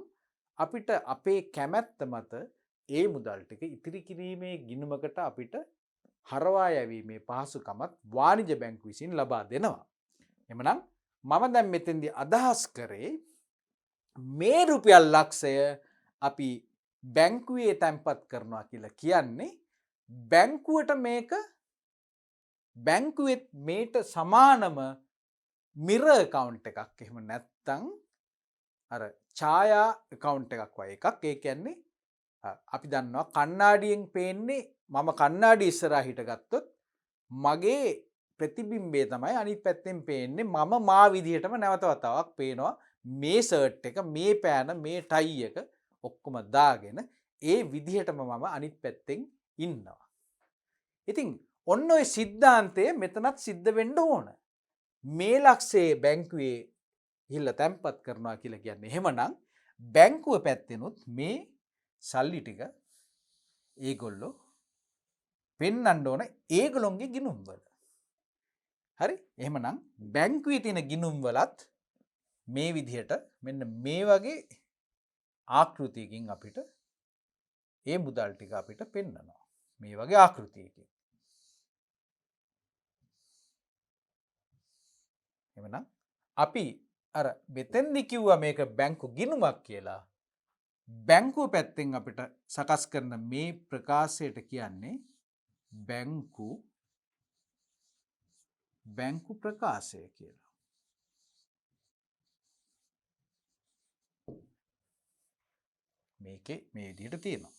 අපිට අපේ කැමැත්ත මත ඒ මුදල් ටික ඉතිරි කිරීමේ ගිණුමකට අපිට හරවා යැවීමේ පහසුකමත් වාණිජ බැංකු විසින් ලබා දෙනවා. එමනම් මම දැන් මෙතෙන්දී අදහස් කරේ මේ රුපියල් ලක්ෂය අපි බැංකුවේ තැන්පත් කරනවා කියලා කියන්නේ බැංකුවට මේක බැංකුවෙත් මේට සමානම මිර account එකක් එහෙම නැත්තම් අර ඡායා account එකක් වගේ එකක්. ඒ කියන්නේ අපි දන්නවා කණ්ණාඩියෙන් පේන්නේ මම කණ්ණාඩි ඉස්සරහා හිටගත්තොත් මගේ ප්‍රතිබිම්බය තමයි අනිත් පැත්තෙන් පේන්නේ මම මා විදිහටම නැවත වතාවක් පේනවා මේ ෂර්ට් එක මේ පෑන මේ ටයි එක ඔක්කොම දාගෙන ඒ විදිහටම මම අනිත් පැත්තෙන් ඉන්නවා. ඉතින් ඔන්න ඔය සිද්ධාන්තය මෙතනත් සිද්ධ වෙන්න ඕන. මේ ලක්ෂයේ බැංකුවේ ගිහිල්ලා තැන්පත් කරනවා කියලා කියන්නේ. එහෙමනම් බැංකුව පැත්තෙනුත් මේ සල්ලි ටික ඒගොල්ලෝ පෙන්වන්න ඕන ඒගොල්ලොන්ගේ ගිණුම් වල. හරි? එහෙමනම් බැංකුවේ තියෙන ගිණුම් වලත් මේ විදිහට මෙන්න මේ වගේ ආකෘතියකින් අපිට ඒ මුදල් ටික අපිට පෙන්වනවා. මේ වගේ ආකෘතියකින්. එහෙමනම් අපි අර මෙතෙන්දි කිව්වා මේක බැංකු ගිණුමක් කියලා. බැංකුව පැත්තෙන් අපිට සකස් කරන මේ ප්‍රකාශයට කියන්නේ බැංකු ප්‍රකාශය කියලා. මේකේ මේ විදිහට තියෙනවා.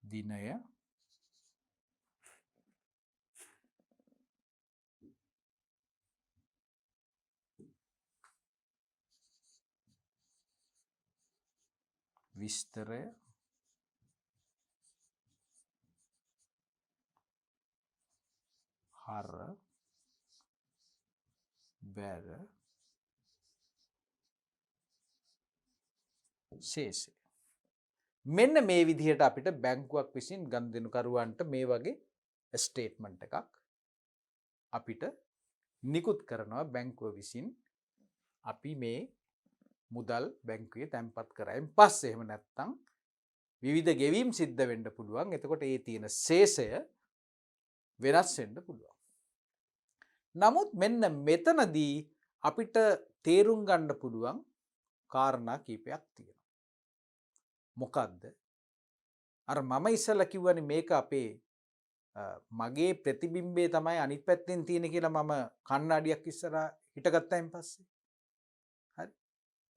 දිනය විස්තරය හර බැර ශේෂය. මෙන්න මේ විදිහට අපිට බැංකුවක් විසින් ගනුදෙනුකරුවන්ට මේ වගේ ස්ටේට්මන්ට් එකක් අපිට නිකුත් කරනවා බැංකුව විසින් අපි මේ මුදල් බැංකුවේ තැන්පත් කරයින් පස්සේ එහෙම නැත්නම් විවිධ ගෙවීම් සිද්ධ වෙන්න පුළුවන්. එතකොට ඒ තියෙන ශේෂය වෙනස් වෙන්න පුළුවන්. නමුත් මෙන්න මෙතනදී අපිට තේරුම් ගන්න පුළුවන් කාරණා කීපයක් තියෙනවා. මොකද්ද? අර මම ඉස්සෙල්ලා කිව්වනේ මේක අපේ මගේ ප්‍රතිබිම්බය තමයි අනිත් පැත්තෙන් තියෙන කියලා මම කණ්ණාඩියක් ඉස්සරහා හිටගත්තායින් පස්සේ. හරි.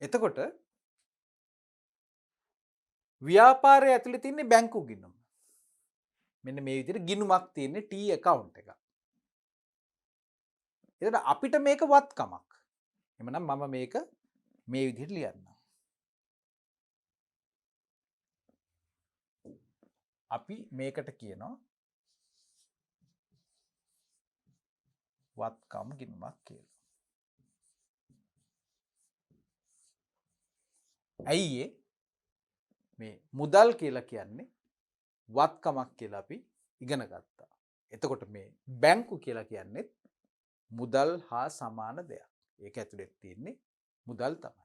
එතකොට ව්‍යාපාරය ඇතුලේ තියෙන බැංකු ගිණුම. මෙන්න මේ විදිහට ගිණුමක් තියෙන්නේ T account එකක්. එතකොට අපිට මේක වත්කමක්. එhmenan මම මේක මේ විදිහට ලියන්නම්. අපි මේකට කියනවා වත්කම් ගිණුමක් කියලා. ඇයි මේ මුදල් කියලා කියන්නේ වත්කමක් කියලා අපි ඉගෙන ගත්තා. එතකොට මේ බැංකු කියලා කියන්නේ මුදල් හා සමාන දෙයක්. ඒක ඇතුලේ තියෙන්නේ මුදල් තමයි.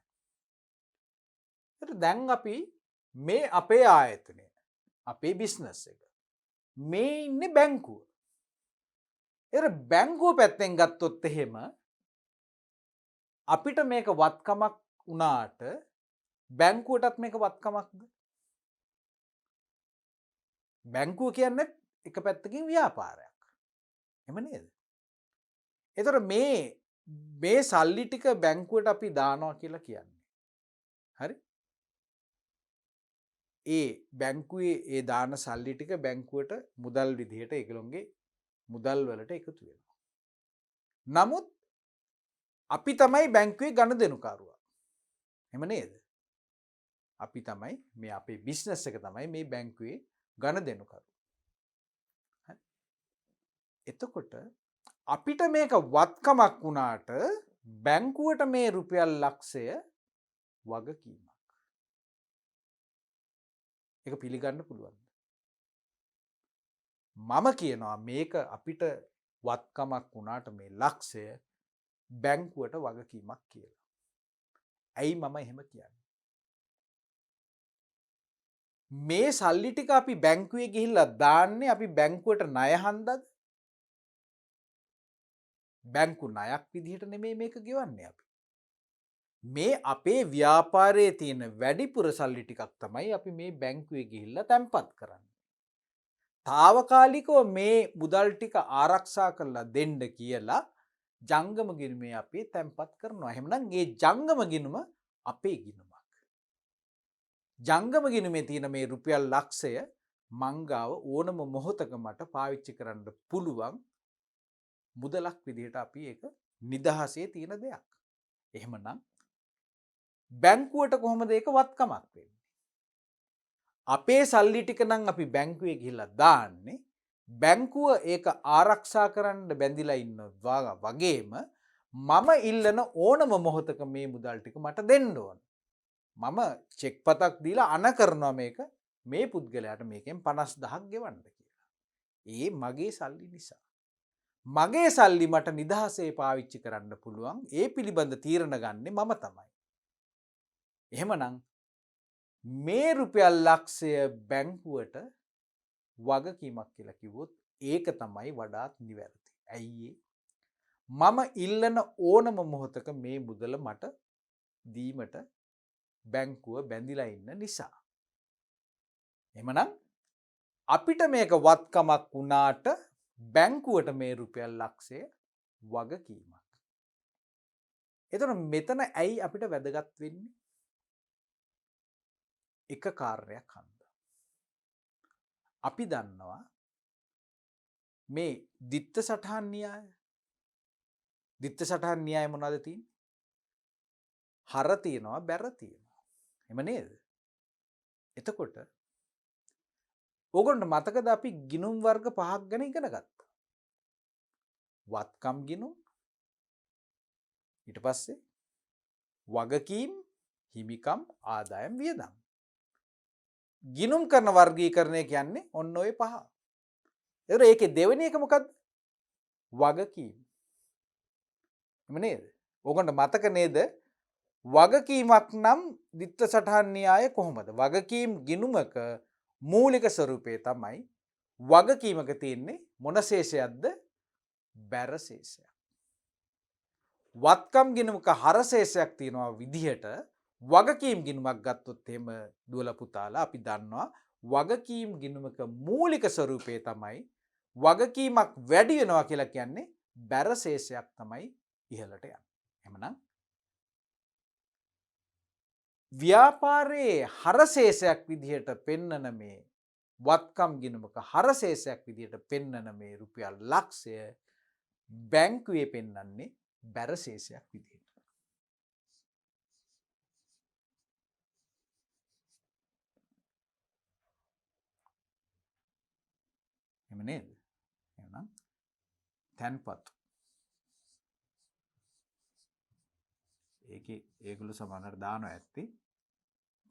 දැන් අපි මේ අපේ ආයතනය අපේ බිස්නස් එක මේ ඉන්නේ බැංකුව. ඒතර බැංකුව පැත්තෙන් ගත්තොත් එහෙම අපිට මේක වත්කමක් වුණාට බැංකුවටත් මේක වත්කමක්ද? බැංකුව කියන්නේ එක පැත්තකින් ව්‍යාපාරයක්. එහෙම නේද? ඒතර මේ සල්ලි ටික බැංකුවට අපි දානවා කියලා කියන්නේ. හරි? ඒ බැංකුවේ ඒ දාන සල්ලි ටික බැංකුවට මුදල් විදිහට ඒගොල්ලොන්ගේ මුදල් වලට එකතු වෙනවා. නමුත් අපි තමයි බැංකුවේ ගනුදෙනුකරුවා. එහෙම නේද? අපි තමයි මේ අපේ බිස්නස් එක තමයි මේ බැංකුවේ ගනුදෙනුකරුවා. හරි. එතකොට අපිට මේක වත්කමක් වුණාට බැංකුවට මේ රුපියල් ලක්ෂය වගකීමක්. ඒක පිළිගන්න පුළුවන්. මම කියනවා මේක අපිට වත්කමක් වුණාට මේ ලක්ෂය බැංකුවට වගකීමක් කියලා. ඇයි මම එහෙම කියන්නේ? මේ සල්ලි ටික අපි බැංකුවේ ගිහිල්ලා දාන්නේ අපි බැංකුවට ණය හන්දද? බැංකු ණයක් විදිහට නෙමෙයි මේක ගෙවන්නේ අපි. මේ අපේ ව්‍යාපාරයේ තියෙන වැඩිපුර සල්ලි ටිකක් තමයි අපි මේ බැංකුවේ ගිහිල්ලා තැන්පත් කරන්නේ. తాවකාලිකව මේ මුදල් ටික ආරක්ෂා කරලා දෙන්න කියලා ජංගම ගිණුමේ අපි තැන්පත් කරනවා. එහෙමනම් මේ ජංගම ගිණුම අපේ ගිණුමක්. ජංගම ගිණුමේ තියෙන මේ රුපියල් ලක්ෂය මංගාව ඕනම මොහොතක මට පාවිච්චි කරන්න පුළුවන් මුදලක් විදිහට අපි ඒක නිදහසේ තියෙන දෙයක්. එහෙමනම් බැංකුවට කොහොමද ඒක වත්කමක් වෙන්නේ? අපේ සල්ලි ටික නම් අපි බැංකුවේ ගිහිල්ලා දාන්නේ බැංකුව ඒක ආරක්ෂා කරන්න බැඳිලා ඉන්නවා වගේම මම ඉල්ලන ඕනම මොහොතක මේ මුදල් ටික මට දෙන්න ඕන. මම චෙක් පතක් දීලා අණ කරනවා මේක මේ පුද්ගලයාට මේකෙන් 50000ක් ගෙවන්න කියලා. ඒ මගේ සල්ලි නිසා. මගේ සල්ලි මට නිදහසේ පාවිච්චි කරන්න පුළුවන්. ඒ පිළිබඳ තීරණ ගන්නෙ මම තමයි. එහෙමනම් මේ රුපියල් ලක්ෂය බැංකුවට වගකීමක් කියලා කිව්වොත් ඒක තමයි වඩාත් නිවැරදි. ඇයි මම ඉල්ලන ඕනම මොහොතක මේ මුදල මට දීමට බැංකුව බැඳිලා ඉන්න නිසා. එහෙමනම් අපිට මේක වත්කමක් වුණාට බැංකුවට මේ රුපියල් ලක්ෂය වගකීමක්. එතකොට මෙතන ඇයි අපිට වැදගත් වෙන්නේ? එක කාර්යයක් හන්දා. අපි දන්නවා මේ දිත්ත සටහන් න්‍යාය. දිත්ත සටහන් න්‍යාය මොනවද තියෙන්නේ? හර තියෙනවා බැර තියෙනවා. එහෙම නේද? එතකොට ඕගොල්ලන්ට මතකද අපි ගිණුම් වර්ග පහක් ගැන ඉගෙන ගත්තා. වත්කම් ගිණුම්, ඊට පස්සේ වගකීම්, හිමිකම්, ආදායම්, වියදම්. ගිණුම් කරන වර්ගීකරණය කියන්නේ ඔන්න ඔය පහ. ඒතර ඒකේ දෙවෙනි එක මොකද්ද? වගකීම්. එහෙම නේද? ඕගොල්ලන්ට මතක නේද? වගකීමක් නම් දිත්ත සටහන් න්‍යාය කොහොමද? වගකීම් ගිණුමක මූලික ස්වරූපය තමයි වගකීමක තියෙන්නේ මොන ශේෂයක්ද? බැර ශේෂයක්. වත්කම් ගිණුමක හර ශේෂයක් තියෙනවා විදිහට වගකීම් ගිණුමක් ගත්තොත් එහෙම දුවලා පුතාලා අපි දන්නවා වගකීම් ගිණුමක මූලික ස්වරූපය තමයි වගකීමක් වැඩි වෙනවා කියලා කියන්නේ බැර ශේෂයක් තමයි ඉහළට යන්නේ. එහෙමනම් ව්‍යාපාරයේ හරශේෂයක් විදිහට පෙන්නන මේ වත්කම් ගිණුමක හරශේෂයක් විදිහට පෙන්නන මේ රුපියල් ලක්ෂය බැංකුවේ පෙන්වන්නේ බැරශේෂයක් විදිහට. එහෙම නේද? එහෙනම් තැන්පත්. ඒකේ ඒගොල්ලෝ සමහරවිට දානවා ඇත්තේ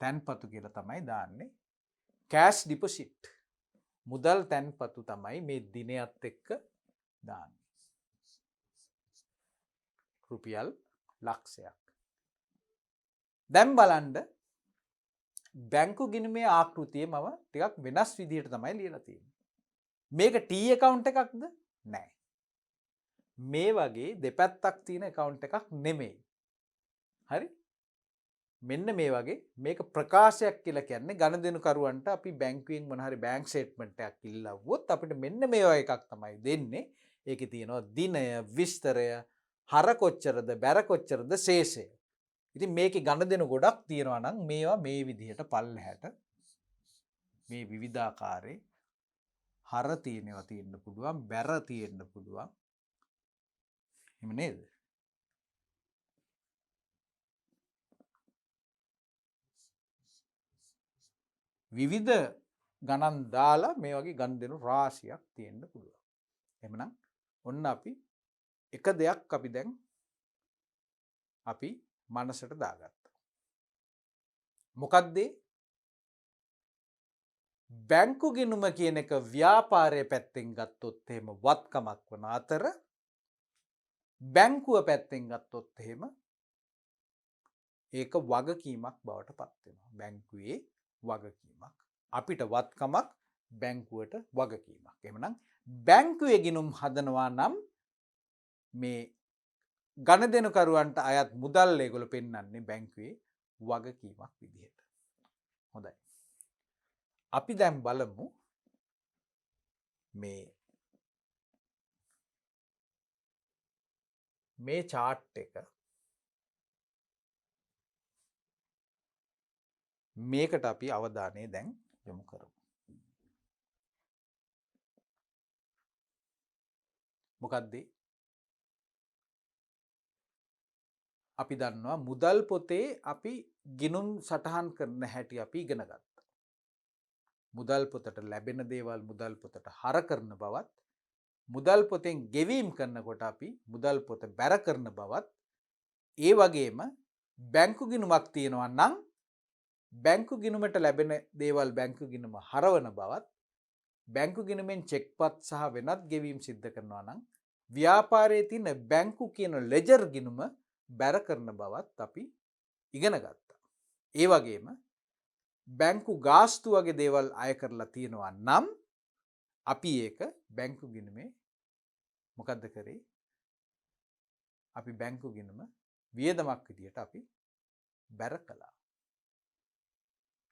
තැන්පතු කියලා තමයි දාන්නේ. කෑෂ් ඩිපොසිට් මුදල් තැන්පතු තමයි මේ දිනයත් එක්ක දාන්නේ. රුපියල් ලක්ෂයක්. දැන් බලන්න බැංකු ගිණුමේ ආකෘතිය මම ටිකක් වෙනස් විදිහට තමයි ලියලා තියෙන්නේ. මේක T account එකක්ද? නෑ. මේ වගේ දෙපැත්තක් තියෙන account එකක් නෙමෙයි. හරි? මෙන්න මේ වගේ මේක ප්‍රකාශයක් කියලා කියන්නේ ගනුදෙනුකරුවන්ට අපි බැංකුවෙන් මොන හරි බැංක් ස්ටේට්මන්ට් එකක් ඉල්ලුවොත් අපිට මෙන්න මේ වගේ එකක් තමයි දෙන්නේ. ඒකේ තියෙනවා දිනය, විස්තරය, හර කොච්චරද, බැර කොච්චරද, ශේෂය. ඉතින් මේකේ ගනුදෙනු ගොඩක් තියෙනවා නම් මේවා මේ විදිහට පල්ලෙහැට මේ විවිධාකාරයේ හර තියෙනවා තියෙන්න පුළුවන්, බැර තියෙන්න පුළුවන්. එහෙම නේද? විවිධ ගණන් දාලා මේ වගේ ගනුදෙනු රාශියක් තියෙන්න පුළුවන්. එහෙමනම් ඔන්න අපි එක දෙයක් අපි දැන් අපි මනසට දාගත්තා. මොකක්ද ඒ? බැංකු ගිණුම කියන එක ව්‍යාපාරයේ පැත්තෙන් ගත්තොත් එහෙම වත්කමක් වන අතර බැංකුව පැත්තෙන් ගත්තොත් එහෙම ඒක වගකීමක් බවට පත් වෙනවා. බැංකුවේ වගකීමක්. අපිට වත්කමක්, බැංකුවට වගකීමක්. එහෙමනම් බැංකුවේ ගිණුම් හදනවා නම් මේ ගනුදෙනුකරුවන්ට අයත් මුදල් ඒගොල්ලෝ පෙන්වන්නේ බැංකුවේ වගකීමක් විදිහට. හොඳයි. අපි දැන් බලමු මේ chart එක මේකට අපි අවධානය දැන් යොමු කරමු. මොකද්ද? අපි දන්නවා මුදල් පොතේ අපි ගිණුම් සටහන් කරන හැටි අපි ඉගෙන ගත්තා. මුදල් පොතට ලැබෙන දේවල් මුදල් පොතට හර කරන බවත්, මුදල් පොතෙන් ගෙවීම් කරනකොට අපි මුදල් පොත බැර කරන බවත්, ඒ වගේම බැංකු ගිණුමක් තියෙනවා නම් බැංකු ගිණුමට ලැබෙන දේවල් බැංකු ගිණුම හරවන බවත්, බැංකු ගිණුමෙන් චෙක්පත් සහ වෙනත් ගෙවීම් සිද්ධ කරනවා නම් ව්‍යාපාරයේ තියෙන බැංකු කියන ලෙජර් ගිණුම බැර කරන බවත් අපි ඉගෙන ගත්තා. ඒ වගේම බැංකු ගාස්තු වගේ දේවල් අය කරලා තියෙනවා නම් අපි ඒක බැංකු ගිණුමේ මොකද්ද කරේ? අපි බැංකු ගිණුම වියදමක් විදියට අපි බැර කළා.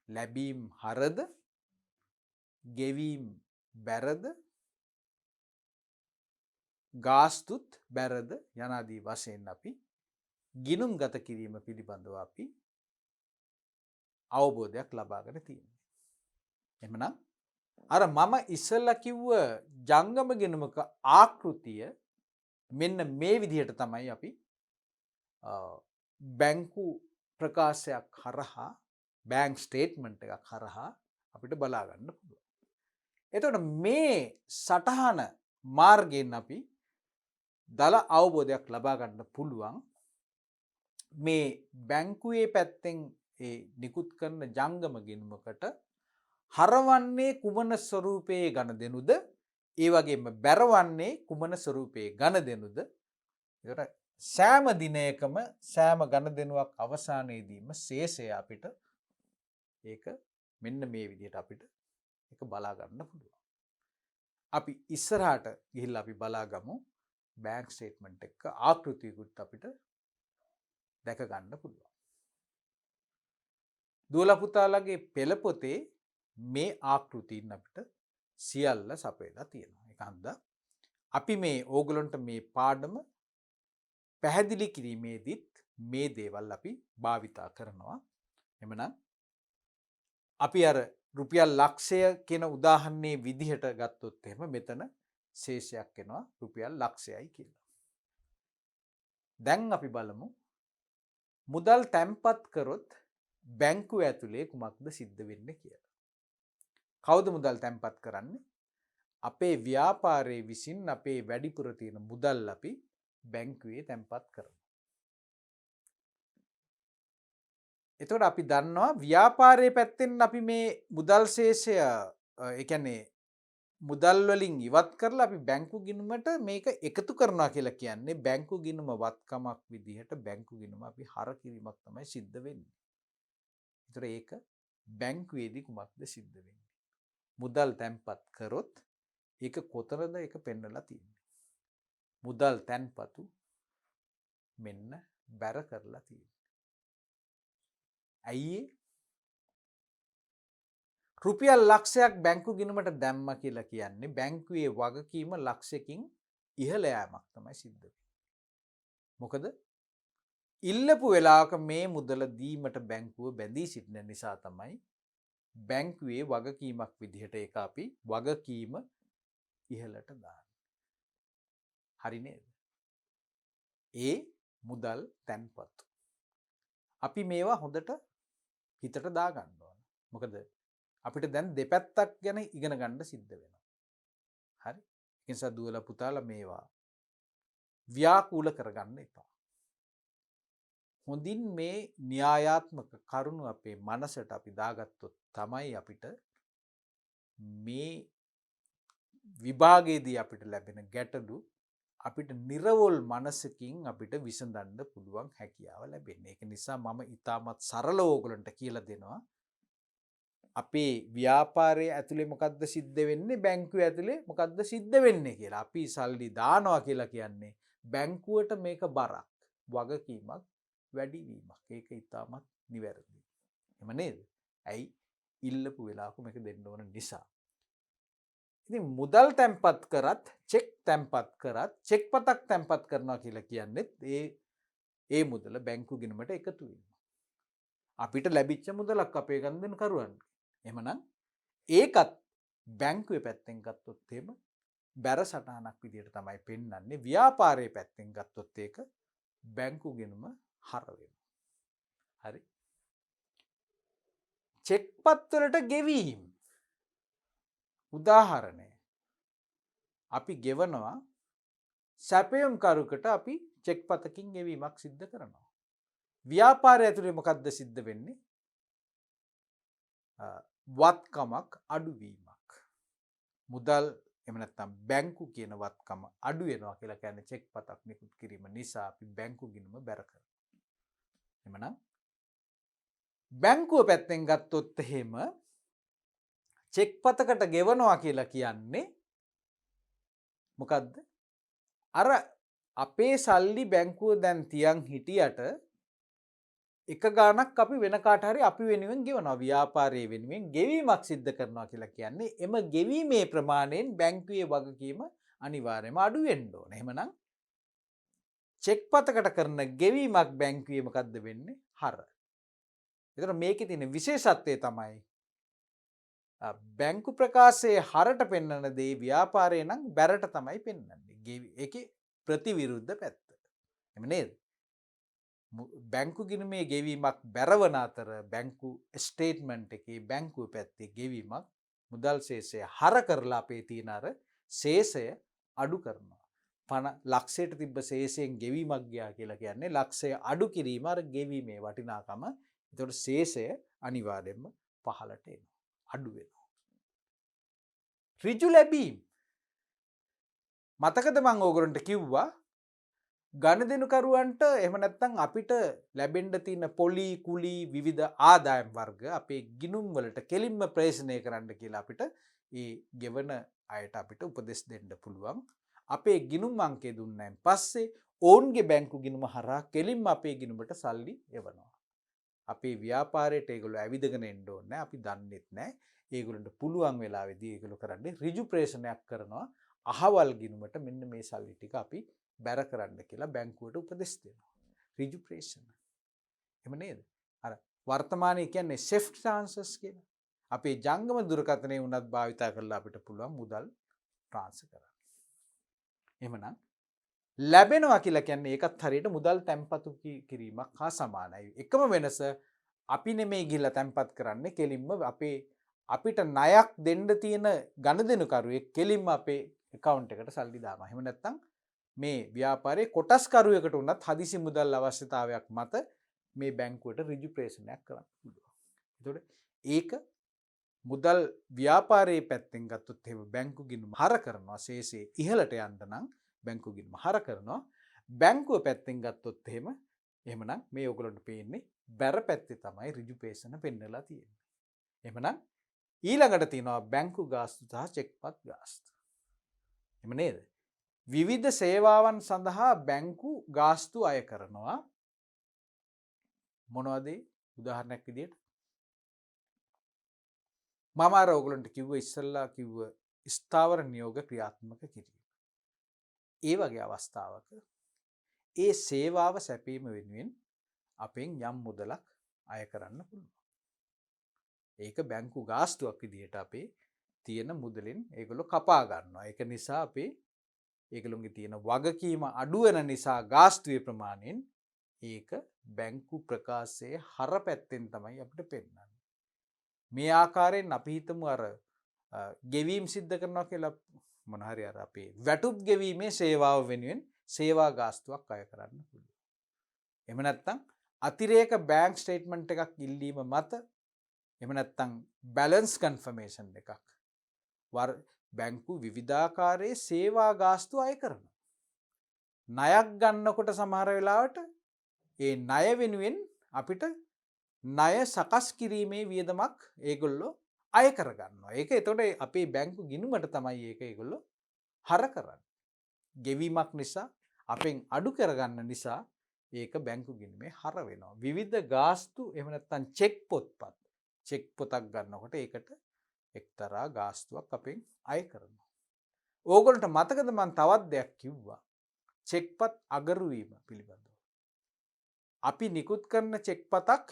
ලැබීම් හරද, ගෙවීම් බැරද, ගාස්තුත් බැරද යනාදී වශයෙන් අපි ගිණුම් ගත කිරීම පිළිබඳව අපි අවබෝධයක් ලබාගෙන තියෙනවා. එහෙමනම් අර මම ඉස්සෙල්ලා කිව්ව ජංගම ගිණුමක ආකෘතිය මෙන්න මේ විදිහට තමයි අපි බැංකු ප්‍රකාශයක් හරහා, බැංක් ස්ටේට්මන්ට් එකක් හරහා අපිට බලා ගන්න පුළුවන්. එතකොට මේ සටහන මාර්ගයෙන් අපි දල අවබෝධයක් ලබා ගන්න පුළුවන් මේ බැංකුවේ පැත්තෙන් ඒ නිකුත් කරන ජංගම ගිණුමකට හරවන්නේ කුමන ස්වරූපයේ ගනුදෙනුද, ඒ වගේම බැරවන්නේ කුමන ස්වරූපයේ ගනුදෙනුද. ඒකට සෑම දිනයකම සෑම ගනුදෙනුවක් අවසානයේදීම ශේෂය අපිට ඒක මෙන්න මේ විදිහට අපිට ඒක බලා ගන්න පුළුවන්. අපි ඉස්සරහට ගිහිල්ලා අපි බලා ගමු බැංක් ස්ටේට්මන්ට් එක ආකෘතියකුත් අපිට දැක ගන්න පුළුවන්. දුවලා පුතාලගේ පෙළ පොතේ මේ ආකෘතීන් අපිට සියල්ල සපයලා තියෙනවා. ඒක හන්දා අපි මේ ඕගලන්ට මේ පාඩම පැහැදිලි කිරීමේදීත් මේ දේවල් අපි භාවිතා කරනවා. එමනම් අපි අර රුපියල් ලක්ෂය කියන උදාහරණයේ විදිහට ගත්තොත් එහෙම මෙතන ශේෂයක් එනවා රුපියල් ලක්ෂයයි කියලා. දැන් අපි බලමු මුදල් තැන්පත් කරොත් බැංකුව ඇතුලේ කුමක්ද සිද්ධ වෙන්නේ කියලා. කවුද මුදල් තැන්පත් කරන්නේ? අපේ ව්‍යාපාරයේ විසින් අපේ වැඩිපුර තියෙන මුදල් අපි බැංකුවේ තැන්පත් කරනවා. එතකොට අපි දන්නවා ව්‍යාපාරයේ පැත්තෙන් අපි මේ මුදල් ශේෂය ඒ කියන්නේ මුදල් වලින් ඉවත් කරලා අපි බැංකු ගිණුමට මේක එකතු කරනවා කියලා කියන්නේ බැංකු ගිණුම වත්කමක් විදිහට බැංකු ගිණුම අපි හර කිරීමක් තමයි සිද්ධ වෙන්නේ. ඒතර ඒක බැංකුවේදී කුමක්ද සිද්ධ වෙන්නේ? මුදල් තැන්පත් කරොත් ඒක කොතනද ඒක පෙන්නලා තියෙන්නේ. මුදල් තැන්පතු මෙන්න බැර කරලා තියෙන්නේ. ඇයි රුපියල් ලක්ෂයක් බැංකු ගිණුමට දැම්ම කියලා කියන්නේ බැංකුවේ වගකීම ලක්ෂයකින් ඉහළ යෑමක් තමයි සිද්ධ වෙන්නේ. මොකද ඉල්ලපු වෙලාවක මේ මුදල දීමට බැංකුව බැඳී සිටින නිසා තමයි බැංකුවේ වගකීමක් විදිහට ඒක අපි වගකීම ඉහළට දාන්නේ. හරි නේද? ඒ මුදල් තැන්පතු. අපි මේවා හොඳට හිතට දාගන්න ඕන. මොකද අපිට දැන් දෙපැත්තක් ගැන ඉගෙන ගන්න සිද්ධ වෙනවා. හරි? ඒ නිසා දුවලා පුතාලා මේවා ව්‍යාකූල කරගන්න එපා. හොඳින් මේ න්‍යායාත්මක කරුණු අපේ මනසට අපි දාගත්තොත් තමයි අපිට මේ විභාගයේදී අපිට ලැබෙන ගැටලු අපිට නිර්වෝල් මනසකින් අපිට විසඳන්න පුළුවන් හැකියාව ලැබෙන්නේ. ඒක නිසා මම ඉතාමත් සරලව ඕගලන්ට කියලා දෙනවා. අපේ ව්‍යාපාරයේ ඇතුලේ මොකද්ද සිද්ධ වෙන්නේ, බැංකුවේ ඇතුලේ මොකද්ද සිද්ධ වෙන්නේ කියලා. අපි සල්ලි දානවා කියලා කියන්නේ බැංකුවට මේක බරක්, වගකීමක්, වැඩිවීමක්. ඒක ඉතාමත් නිවැරදි. එහෙම නේද? ඇයි? ඉල්ලපු වෙලාවක මේක දෙන්න ඕන නිසා. ඉතින් මුදල් තැන්පත් කරත්, චෙක් තැන්පත් කරත්, චෙක් පතක් තැන්පත් කරනවා කියලා කියන්නේත් ඒ මුදල බැංකු ගිණුමට එකතු වීම. අපිට ලැබිච්ච මුදලක් අපේ ගනුදෙනුකරුවන්ට. එහෙමනම් ඒකත් බැංකුවේ පැත්තෙන් ගත්තොත් එහෙම බැර සටහනක් විදිහට තමයි පෙන්වන්නේ. ව්‍යාපාරයේ පැත්තෙන් ගත්තොත් ඒක බැංකු ගිණුම හර වෙනවා. හරි. චෙක් පත් වලට ගෙවීම. උදාහරණය. අපි ගෙවනවා සැපයුම් කරුකට අපි චෙක් පතකින් ගෙවීමක් සිද්ධ කරනවා. ව්‍යාපාරය ඇතුලේ මොකද්ද සිද්ධ වෙන්නේ? වත්කමක් අඩුවීමක්. මුදල් එහෙම නැත්නම් බැංකු කියන වත්කම අඩු වෙනවා කියලා කියන්නේ චෙක් පතක් නිකුත් කිරීම නිසා අපි බැංකු ගිණුම බැර කරනවා. එhmenan බැංකුව පැත්තෙන් ගත්තොත් එහෙම චෙක් පතකට ගෙවනවා කියලා කියන්නේ මොකද්ද? අර අපේ සල්ලි බැංකුව දැන් තියන් හිටියට එක ගාණක් අපි වෙන කාට හරි අපි වෙනුවෙන් ගෙවනවා. ව්‍යාපාරයේ වෙනුවෙන් ගෙවීමක් සිද්ධ කරනවා කියලා කියන්නේ එම ගෙවීමේ ප්‍රමාණයෙන් බැංකුවේ වගකීම අනිවාර්යයෙන්ම අඩු වෙන්න ඕන. එහෙමනම් චෙක් පතකට කරන ගෙවීමක් බැංකුවේ මොකද්ද වෙන්නේ? හර. ඒතර මේකේ තියෙන විශේෂත්වය තමයි බැංකු ප්‍රකාශයේ හරට පෙන්වන දේ ව්‍යාපාරේ නම් බැරට තමයි පෙන්වන්නේ. ඒකේ ප්‍රතිවිරුද්ධ පැත්ත. එහෙම නේද? බැංකු ගිණුමේ ගෙවීමක් බැරවන අතර බැංකු ස්ටේට්මන්ට් එකේ බැංකුව පැත්තේ ගෙවීමක් මුදල් ශේෂය හර කරලා අපේ තියෙන අර ශේෂය අඩු කරනවා. ලක්ෂයට තිබ්බ ශේෂයෙන් ගෙවීමක් ගියා කියලා කියන්නේ ලක්ෂය අඩු කිරීම අර ගෙවීමේ වටිනාකම. ඒතකොට ශේෂය අනිවාර්යයෙන්ම පහළට එනවා. අඩු වෙනවා. ඍජු ලැබීම්. මතකද මම ඕගොල්ලන්ට කිව්වා ගනුදෙනුකරුවන්ට එහෙම නැත්නම් අපිට ලැබෙන්න තියෙන පොලි කුලි විවිධ ආදායම් වර්ග අපේ ගිණුම් වලට කෙලින්ම ප්‍රේෂණය කරන්න කියලා අපිට ඒ ගෙවන අයට අපිට උපදෙස් දෙන්න පුළුවන්. අපේ ගිණුම් අංකය දුන්නාන් පස්සේ ඔවුන්ගේ බැංකු ගිණුම හරහා කෙලින්ම අපේ ගිණුමට සල්ලි එවනවා. අපේ ව්‍යාපාරයට ඒගොල්ලෝ ඇවිදගෙන එන්න ඕනේ නැහැ. අපි දන්නෙත් නැහැ. ඒගොල්ලන්ට පුළුවන් වෙලාවෙදී ඒගොල්ලෝ කරන්නේ ඍජු ප්‍රේෂණයක් කරනවා. අහවල් ගිණුමට මෙන්න මේ සල්ලි ටික අපි බැර කරන්න කියලා බැංකුවට උපදෙස් දෙනවා. ඍජු ප්‍රේෂණ. එහෙම නේද? අර වර්තමානයේ කියන්නේ සෙෆ්ට් ට්‍රාන්ස්ෆර්ස් කියලා. අපේ ජංගම දුරකථනයේ උනත් භාවිතා කරලා අපිට පුළුවන් මුදල් ට්‍රාන්ස්ෆර් කරන්න. එහෙමනම් ලැබෙනවා කියලා කියන්නේ ඒකත් හරියට මුදල් තැන්පතු කිරීමක් හා සමානයි. එකම වෙනස අපි නෙමෙයි ගිහිල්ලා තැන්පත් කරන්නේ කෙලින්ම අපිට ණයක් දෙන්න තියෙන ගනුදෙනුකරුවෙක් කෙලින්ම අපේ account එකට සල්ලි දානවා. එහෙම නැත්නම් මේ ව්‍යාපාරයේ කොටස්කරුවෙකුට උනත් හදිසි මුදල් අවශ්‍යතාවයක් මත මේ බැංකුවට ඍජු ප්‍රේෂණයක් කරන්න පුළුවන්. එතකොට ඒක මුදල් ව්‍යාපාරයේ පැත්තෙන් ගත්තොත් එහෙම බැංකු ගිණුම හර කරනවා. ශේෂයේ ඉහළට යන්න නම් බැංකු ගිණුම හර කරනවා. බැංකුව පැත්තෙන් ගත්තොත් එහෙමනම් මේ ඔයගොල්ලන්ට පේන්නේ බැර පැත්තේ තමයි ඍජු ප්‍රේෂණ පෙන්නලා තියෙන්නේ. එහෙමනම් ඊළඟට තියෙනවා බැංකු ගාස්තු සහ චෙක්පත් ගාස්තු. එහෙම නේද? විවිධ සේවාවන් සඳහා බැංකු ගාස්තු අය කරනවා. මොනවද? උදාහරණයක් විදිහට මම අර ඔයගලන්ට කිව්ව ඉස්සල්ලා කිව්ව ස්ථාවර නියෝග ක්‍රියාත්මක කිරීම. ඒ වගේ අවස්ථාවක ඒ සේවාව සැපීම වෙනුවෙන් අපෙන් යම් මුදලක් අය කරන්න පුළුවන්. ඒක බැංකු ගාස්තුවක් විදිහට අපේ තියෙන මුදලින් ඒගොල්ලෝ කපා ගන්නවා. ඒක නිසා අපේ ඒගොල්ලොන්ගේ තියෙන වගකීම අඩු වෙන නිසා ගාස්තුවේ ප්‍රමාණයෙන් ඒක බැංකු ප්‍රකාශයේ හර පැත්තෙන් තමයි අපිට පෙන්නන්නේ. මේ ආකාරයෙන් අපි හිතමු අර ගෙවීම් සිද්ධ කරනවා කියලා මොන හරි අර අපේ වැටුප් ගෙවීමේ සේවාව වෙනුවෙන් සේවා ගාස්තුවක් අය කරන්න පුළුවන්. එහෙම නැත්නම් අතිරේක බැංක් ස්ටේට්මන්ට් එකක් ඉල්ලීම මත එහෙම නැත්නම් බැලන්ස් කන්ෆර්මේෂන් එකක් බැංකු විවිධාකාරයේ සේවා ගාස්තු අය කරනවා. ණයක් ගන්නකොට සමහර වෙලාවට ඒ ණය වෙනුවෙන් අපිට ණය සකස් කිරීමේ වියදමක් ඒගොල්ලෝ අය කරගන්නවා. ඒක එතකොට අපේ බැංකු ගිණුමට තමයි ඒක ඒගොල්ලෝ හර කරන්නේ. ගෙවීමක් නිසා අපෙන් අඩු කරගන්න නිසා ඒක බැංකු ගිණුමේ හර වෙනවා. විවිධ ගාස්තු එහෙම නැත්නම් චෙක් පොත්පත්. චෙක් පොතක් ගන්නකොට ඒකට එක්තරා ගාස්තුවක් අපෙන් අය කරනවා. ඕගොල්ලන්ට මතකද මම තවත් දෙයක් කිව්වා. චෙක්පත් අගරු වීම පිළිබඳව. අපි නිකුත් කරන චෙක්පතක්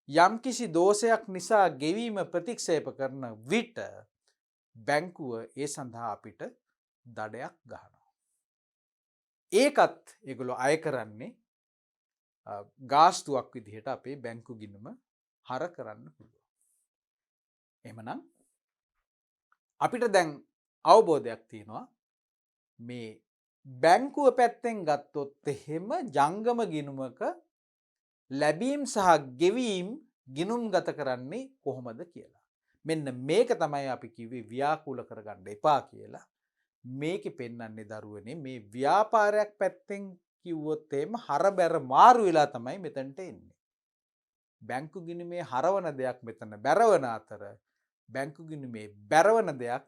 යම්කිසි දෝෂයක් නිසා ගෙවීම ප්‍රතික්ෂේප කරන විට බැංකුව ඒ සඳහා අපිට දඩයක් ගහනවා. ඒකත් ඒගොල්ලෝ අය කරන්නේ ගාස්තුවක් විදිහට අපේ බැංකු ගිණුම හර කරන්න පුළුවන්. එහෙමනම් අපිට දැන් අවබෝධයක් තියෙනවා මේ බැංකුව පැත්තෙන් ගත්තොත් එහෙම ජංගම ගිණුමක ලැබීම් සහ ගෙවීම් ගිණුම් ගත කරන්නේ කොහොමද කියලා. මෙන්න මේක තමයි අපි කිව්වේ ව්‍යාකූල කරගන්න එපා කියලා. මේකේ පෙන්වන්නේ දරුවනේ මේ ව්‍යාපාරයක් පැත්තෙන් කිව්වොත් එහෙම හරබැර මාරු වෙලා තමයි මෙතනට එන්නේ. බැංකු ගිණුමේ හරවන දෙයක් මෙතන බැරවන අතර බැංකු ගිණුමේ බැරවන දෙයක්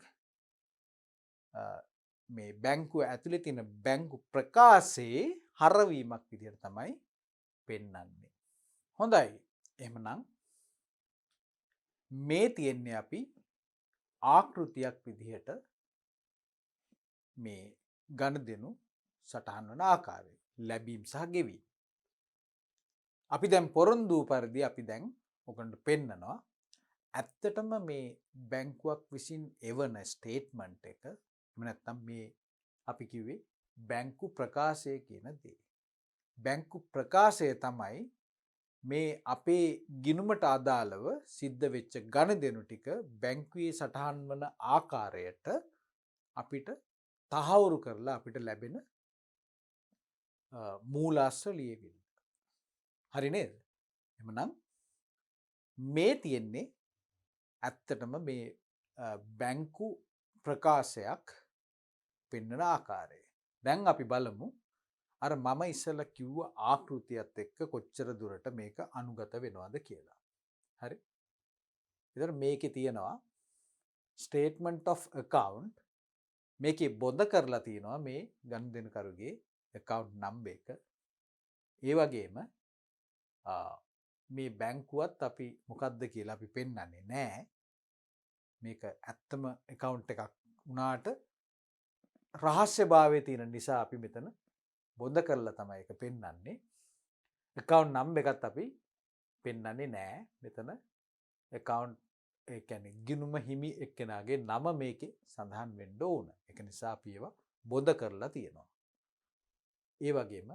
මේ බැංකුව ඇතුලේ තියෙන බැංකු ප්‍රකාශයේ හරවීමක් විදිහට තමයි පෙන්වන්නේ. හොඳයි. එහෙමනම් මේ තියෙන්නේ අපි ආකෘතියක් විදිහට මේ ගනුදෙනු සටහන් වන ආකාරය. ලැබීම් සහ ගෙවීම. අපි දැන් පොරොන්දු පරිදි අපි දැන් ඔයගොල්ලන්ට පෙන්නනවා ඇත්තටම මේ බැංකුවක් විසින් එවන ස්ටේට්මන්ට් එක එහෙම නැත්නම් මේ අපි කිව්වේ බැංකු ප්‍රකාශය කියන දේ. බැංකු ප්‍රකාශය තමයි මේ අපේ ගිණුමට අදාළව සිද්ධ වෙච්ච ගනුදෙනු ටික බැංකුවේ සටහන් වන ආකාරයට අපිට තහවුරු කරලා අපිට ලැබෙන මූලාශ්‍ර ලියවිල්ල. හරි නේද? එහෙනම් මේ තියෙන්නේ ඇත්තටම මේ බැංකු ප්‍රකාශයක් පෙන්වන ආකාරය. දැන් අපි බලමු අර මම ඉස්සෙල්ලා කිව්ව ආකෘතියත් එක්ක කොච්චර දුරට මේක අනුගත වෙනවද කියලා. හරි? ඒතර මේකේ තියෙනවා statement of account මේකේ බොඳ කරලා තියෙනවා මේ ගනුදෙනුකරුගේ account number එක. ඒ වගේම මේ බැංකුවත් අපි මොකද්ද කියලා අපි පෙන්වන්නේ නැහැ. මේක ඇත්තම account එකක් වුණාට රහස්‍යභාවයේ තියෙන නිසා අපි මෙතන බොඳ කරලා තමයි ඒක පෙන්වන්නේ. account number එකත් අපි පෙන්වන්නේ නැහැ. මෙතන account ඒ කියන්නේ ගිණුම හිමි එක්කෙනාගේ නම මේකේ සඳහන් වෙන්න ඕන. ඒක නිසා අපි ඒවා බොඳ කරලා තියෙනවා. ඒ වගේම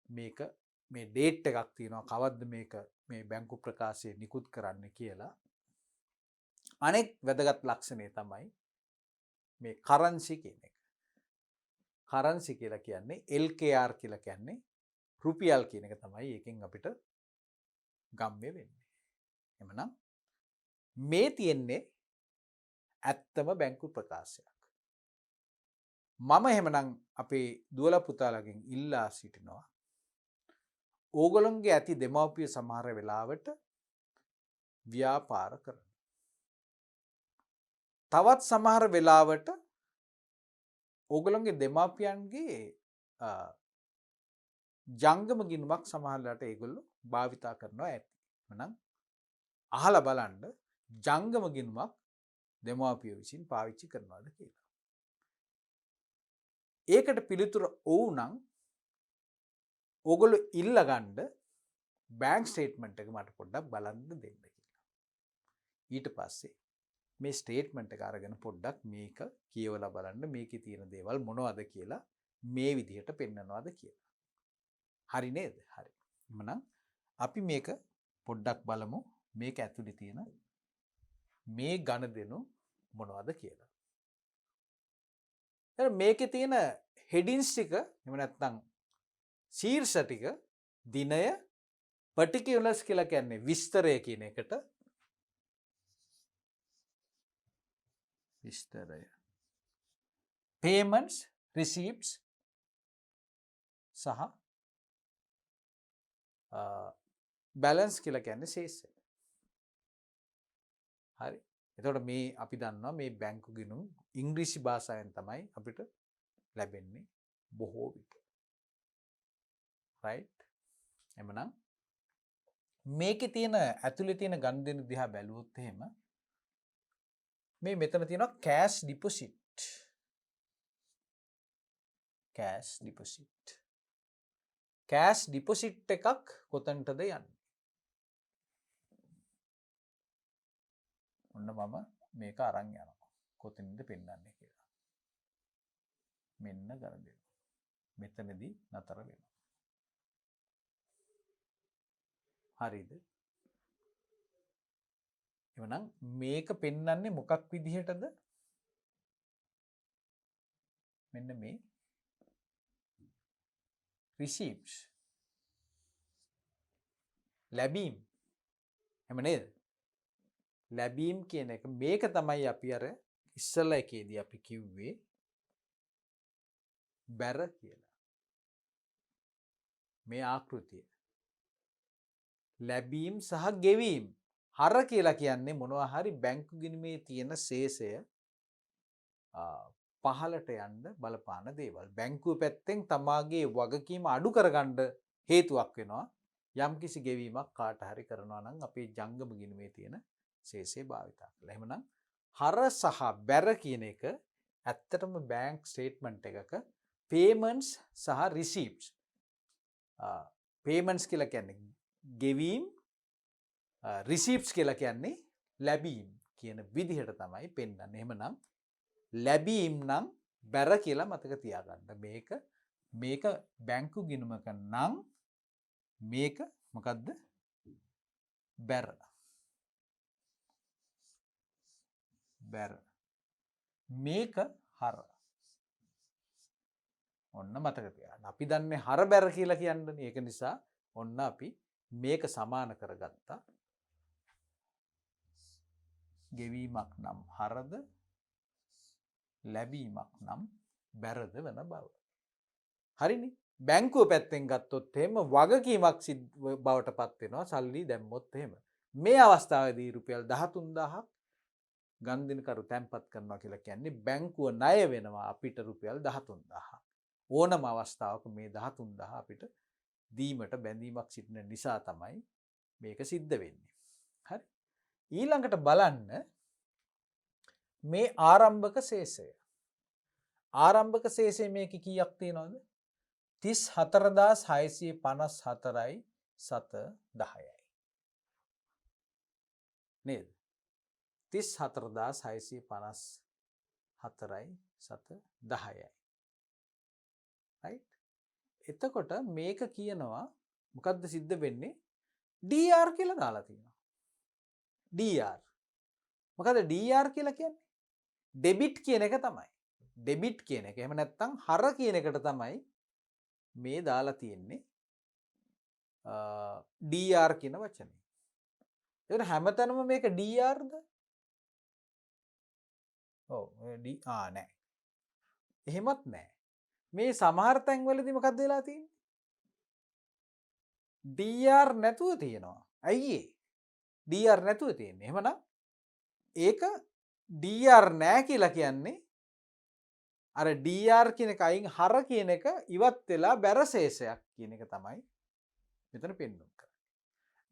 මේක මේ ඩේට් එකක් තියෙනවා කවද්ද මේක මේ බැංකු ප්‍රකාශය නිකුත් කරන්න කියලා. අනෙක් වැදගත් ලක්ෂණය තමයි මේ කරන්සි කියන එක. කරන්සි කියලා කියන්නේ LKR කියලා කියන්නේ රුපියල් කියන එක තමයි ඒකෙන් අපිට ගම්ම්‍ය වෙන්නේ. එhmenan මේ තියෙන්නේ ඇත්තම බැංකු ප්‍රකාශයක්. මම එහෙමනම් අපේ දුවලා පුතාලගෙන් ඉල්ලා සිටිනවා ඕගොල්ලන්ගේ ඇති දෙමව්පිය සමහර වෙලාවට ව්‍යාපාර කරන. තවත් සමහර වෙලාවට ඕගොල්ලන්ගේ දෙමාපියන්ගේ ජංගම ගිණුමක් සමහරලාට ඒගොල්ලෝ භාවිතා කරනවා ඇති. එහෙනම් අහලා බලන්න ජංගම ගිණුමක් දෙමාපියෝ විසින් පාවිච්චි කරනවාද කියලා. ඒකට පිළිතුර ඔව් නම් ඕගොල්ලෝ ඉල්ලගන්න බැංක් ස්ටේට්මන්ට් එක මට පොඩ්ඩක් බලන්න දෙන්න කියලා. ඊට පස්සේ මේ ස්ටේට්මන්ට් එක අරගෙන පොඩ්ඩක් මේක කියවලා බලන්න මේකේ තියෙන දේවල් මොනවද කියලා මේ විදිහට පෙන්නනවාද කියලා. හරි නේද? හරි. එහෙනම් අපි මේක පොඩ්ඩක් බලමු මේක ඇතුලේ තියෙන මේ ගණදෙනු මොනවද කියලා. එහෙනම් මේකේ තියෙන හෙඩින්ස් ටික එහෙම නැත්නම් ශීර්ෂ ටික දිනය particulars කියලා කියන්නේ විස්තරය කියන එකට විස්තරය payments receipts සහ balance කියලා කියන්නේ ශේෂය. හරි. එතකොට මේ අපි දන්නවා මේ බැංකු ගිණුම් ඉංග්‍රීසි භාෂාවෙන් තමයි අපිට ලැබෙන්නේ බොහෝ විට. right? එමනම් මේකේ තියෙන ඇතුලේ තියෙන ගනුදෙනු දිහා බැලුවොත් එහෙම මේ මෙතන තියෙනවා cash deposit. cash deposit. cash deposit එකක් කොතනටද යන්නේ? ඔන්න මම මේක අරන් යනවා. කොතනින්ද පෙන්වන්නේ කියලා. මෙන්න ගණන්. මෙතනදී නතර වෙනවා. හරිද? එවනම් මේක පෙන්වන්නේ මොකක් විදිහටද? මෙන්න මේ receipts ලැබීම්. එහෙම නේද? ලැබීම් කියන එක මේක තමයි අපි අර ඉස්සලා එකේදී අපි කිව්වේ බැර කියලා. මේ ආකෘතිය. ලැබීම් සහ ගෙවීම්. හර කියලා කියන්නේ මොනවා හරි බැංකු ගිණුමේ තියෙන ශේෂය පහලට යන්න බලපාන දේවල්. බැංකුව පැත්තෙන් තමාගේ වගකීම අඩු කරගන්න හේතුවක් වෙනවා. යම්කිසි ගෙවීමක් කාට හරි කරනවා නම් අපේ ජංගම ගිණුමේ තියෙන ශේෂය භාවිතා කරලා. එහෙමනම් හර සහ බැර කියන එක ඇත්තටම බැංක් ස්ටේට්මන්ට් එකක payments සහ receipts. payments කියලා කියන්නේ ගෙවීම්, receipts කියලා කියන්නේ ලැබීම් කියන විදිහට තමයි පෙන්වන්නේ. එහෙමනම් ලැබීම් නම් බැර කියලා මතක තියාගන්න. මේක බැංකු ගිණුමක නම් මේක මොකද්ද? බැර. බැර. මේක හර. ඔන්න මතක තියාගන්න. අපි දන්නේ හර බැර කියලා කියන්නේ. ඒක නිසා ඔන්න අපි මේක සමාන කරගත්තා. ගෙවීමක් නම් හරද ලැබීමක් නම් බැරද වෙන බව. හරිනේ. බැංකුව පැත්තෙන් ගත්තොත් එහෙම වගකීමක් බවට පත් වෙනවා සල්ලි දැම්මොත් එහෙම. මේ අවස්ථාවේදී රුපියල් 13000ක් ගනුදෙනුකරු තැන්පත් කරනවා කියලා කියන්නේ බැංකුව ණය වෙනවා අපිට රුපියල් 13000ක්. ඕනම අවස්ථාවක මේ 13000 අපිට දීමට බැඳීමක් සිටින නිසා තමයි මේක සිද්ධ වෙන්නේ. හරි. ඊළඟට බලන්න මේ ආරම්භක ශේෂය. ආරම්භක ශේෂය මේක කීයක් තියෙනවද? 34654යි 710යි. නේද? 34654යි 710යි. right? එතකොට මේක කියනවා මොකද්ද සිද්ධ වෙන්නේ? DR කියලා දාලා තියෙනවා. DR. මොකද DR කියලා කියන්නේ? ඩෙබිට් කියන එක තමයි. ඩෙබිට් කියන එක. එහෙම නැත්නම් හර කියන එකට තමයි මේ දාලා තියෙන්නේ DR කියන වචනේ. ඒකට හැමතැනම මේක DRද? ඔව් නෑ. එහෙමත් නෑ. මේ සමහර තැන්වලදී මොකක්ද වෙලා තියෙන්නේ? DR නැතුව තියෙනවා. ඇයි ඒ? DR නැතුව තියෙන්නේ. එහෙමනම් ඒක DR නෑ කියලා කියන්නේ අර DR කියන එක අයින් හර කියන එක ඉවත් වෙලා බැරශේෂයක් කියන එක තමයි මෙතන පෙන්වන්න කරන්නේ.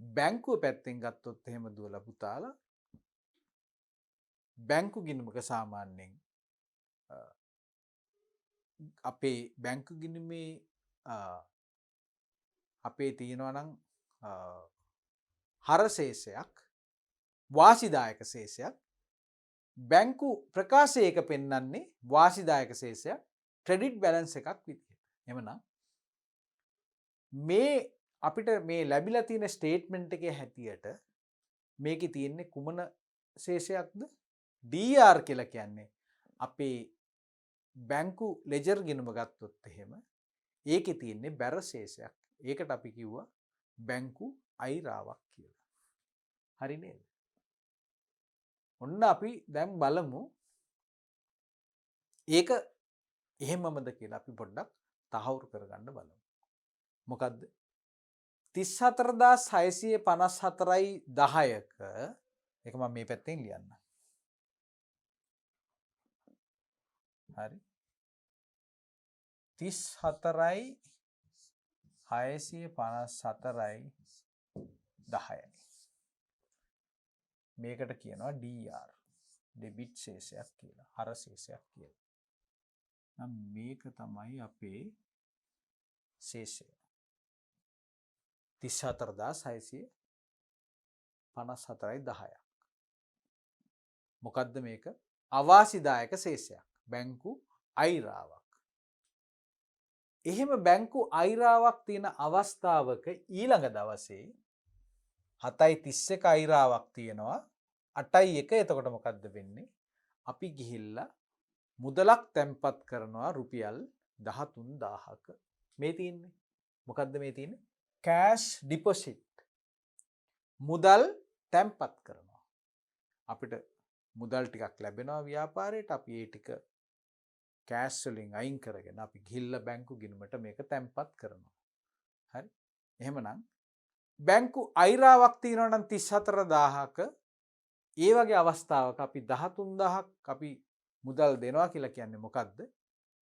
බැංකුව පැත්තෙන් ගත්තොත් එහෙම දුවලා පුතාලා බැංකු ගිණුමක සාමාන්‍යයෙන් අපේ බැංකු ගිණුමේ අපේ තියෙනවා නම් හර ශේෂයක් වාසිදායක ශේෂයක් බැංකු ප්‍රකාශයක පෙන්වන්නේ වාසිදායක ශේෂයක් ක්‍රෙඩිට් බැලන්ස් එකක් විදිහට. එමනම් මේ අපිට මේ ලැබිලා තියෙන ස්ටේට්මන්ට් එකේ හැටියට මේකේ තියෙන්නේ කුමන ශේෂයක්ද? DR කියලා කියන්නේ අපේ බැංකු ලෙජර් ගිණුම ගත්තොත් එහෙම ඒකේ තියෙන්නේ බැර ශේෂයක්. ඒකට අපි කිව්වා බැංකු අයිරාවක් කියලා. හරි නේද? ඔන්න අපි දැන් බලමු ඒක එහෙමමද කියලා අපි පොඩ්ඩක් තහවුරු කරගන්න බලමු. මොකද්ද? 34654යි 10ක ඒක මම මේ පැත්තෙන් ලියන්න. හරි. 34යි 654යි 10යි. මේකට කියනවා DR ඩෙබිට් ශේෂයක් කියලා. හර ශේෂයක් කියලා. නම් මේක තමයි අපේ ශේෂය. 34654යි 10ක්. මොකද්ද මේක? අවාසිදායක ශේෂයක්. බැංකු අයිරාවක්. එහෙම බැංකු අයිරාවක් තියෙන අවස්ථාවක ඊළඟ දවසේ 7.31 අයිරාවක් තියෙනවා 8.1. එතකොට මොකද්ද වෙන්නේ? අපි ගිහිල්ලා මුදලක් තැන්පත් කරනවා රුපියල් 13000ක. මේ තියෙන්නේ මොකද්ද මේ තියෙන්නේ? Cash deposit. මුදල් තැන්පත් කරනවා. අපිට මුදල් ටිකක් ලැබෙනවා ව්‍යාපාරයට. අපි ඒ ටික කෑෂ් වලින් අයින් කරගෙන අපි ගිහිල්ලා බැංකු ගිණුමට මේක තැන්පත් කරනවා. හරි? එහෙමනම් බැංකු අයිරාවක් තියෙනවා නම් 34000ක ඒ වගේ අවස්ථාවක අපි 13000ක් අපි මුදල් දෙනවා කියලා කියන්නේ මොකද්ද?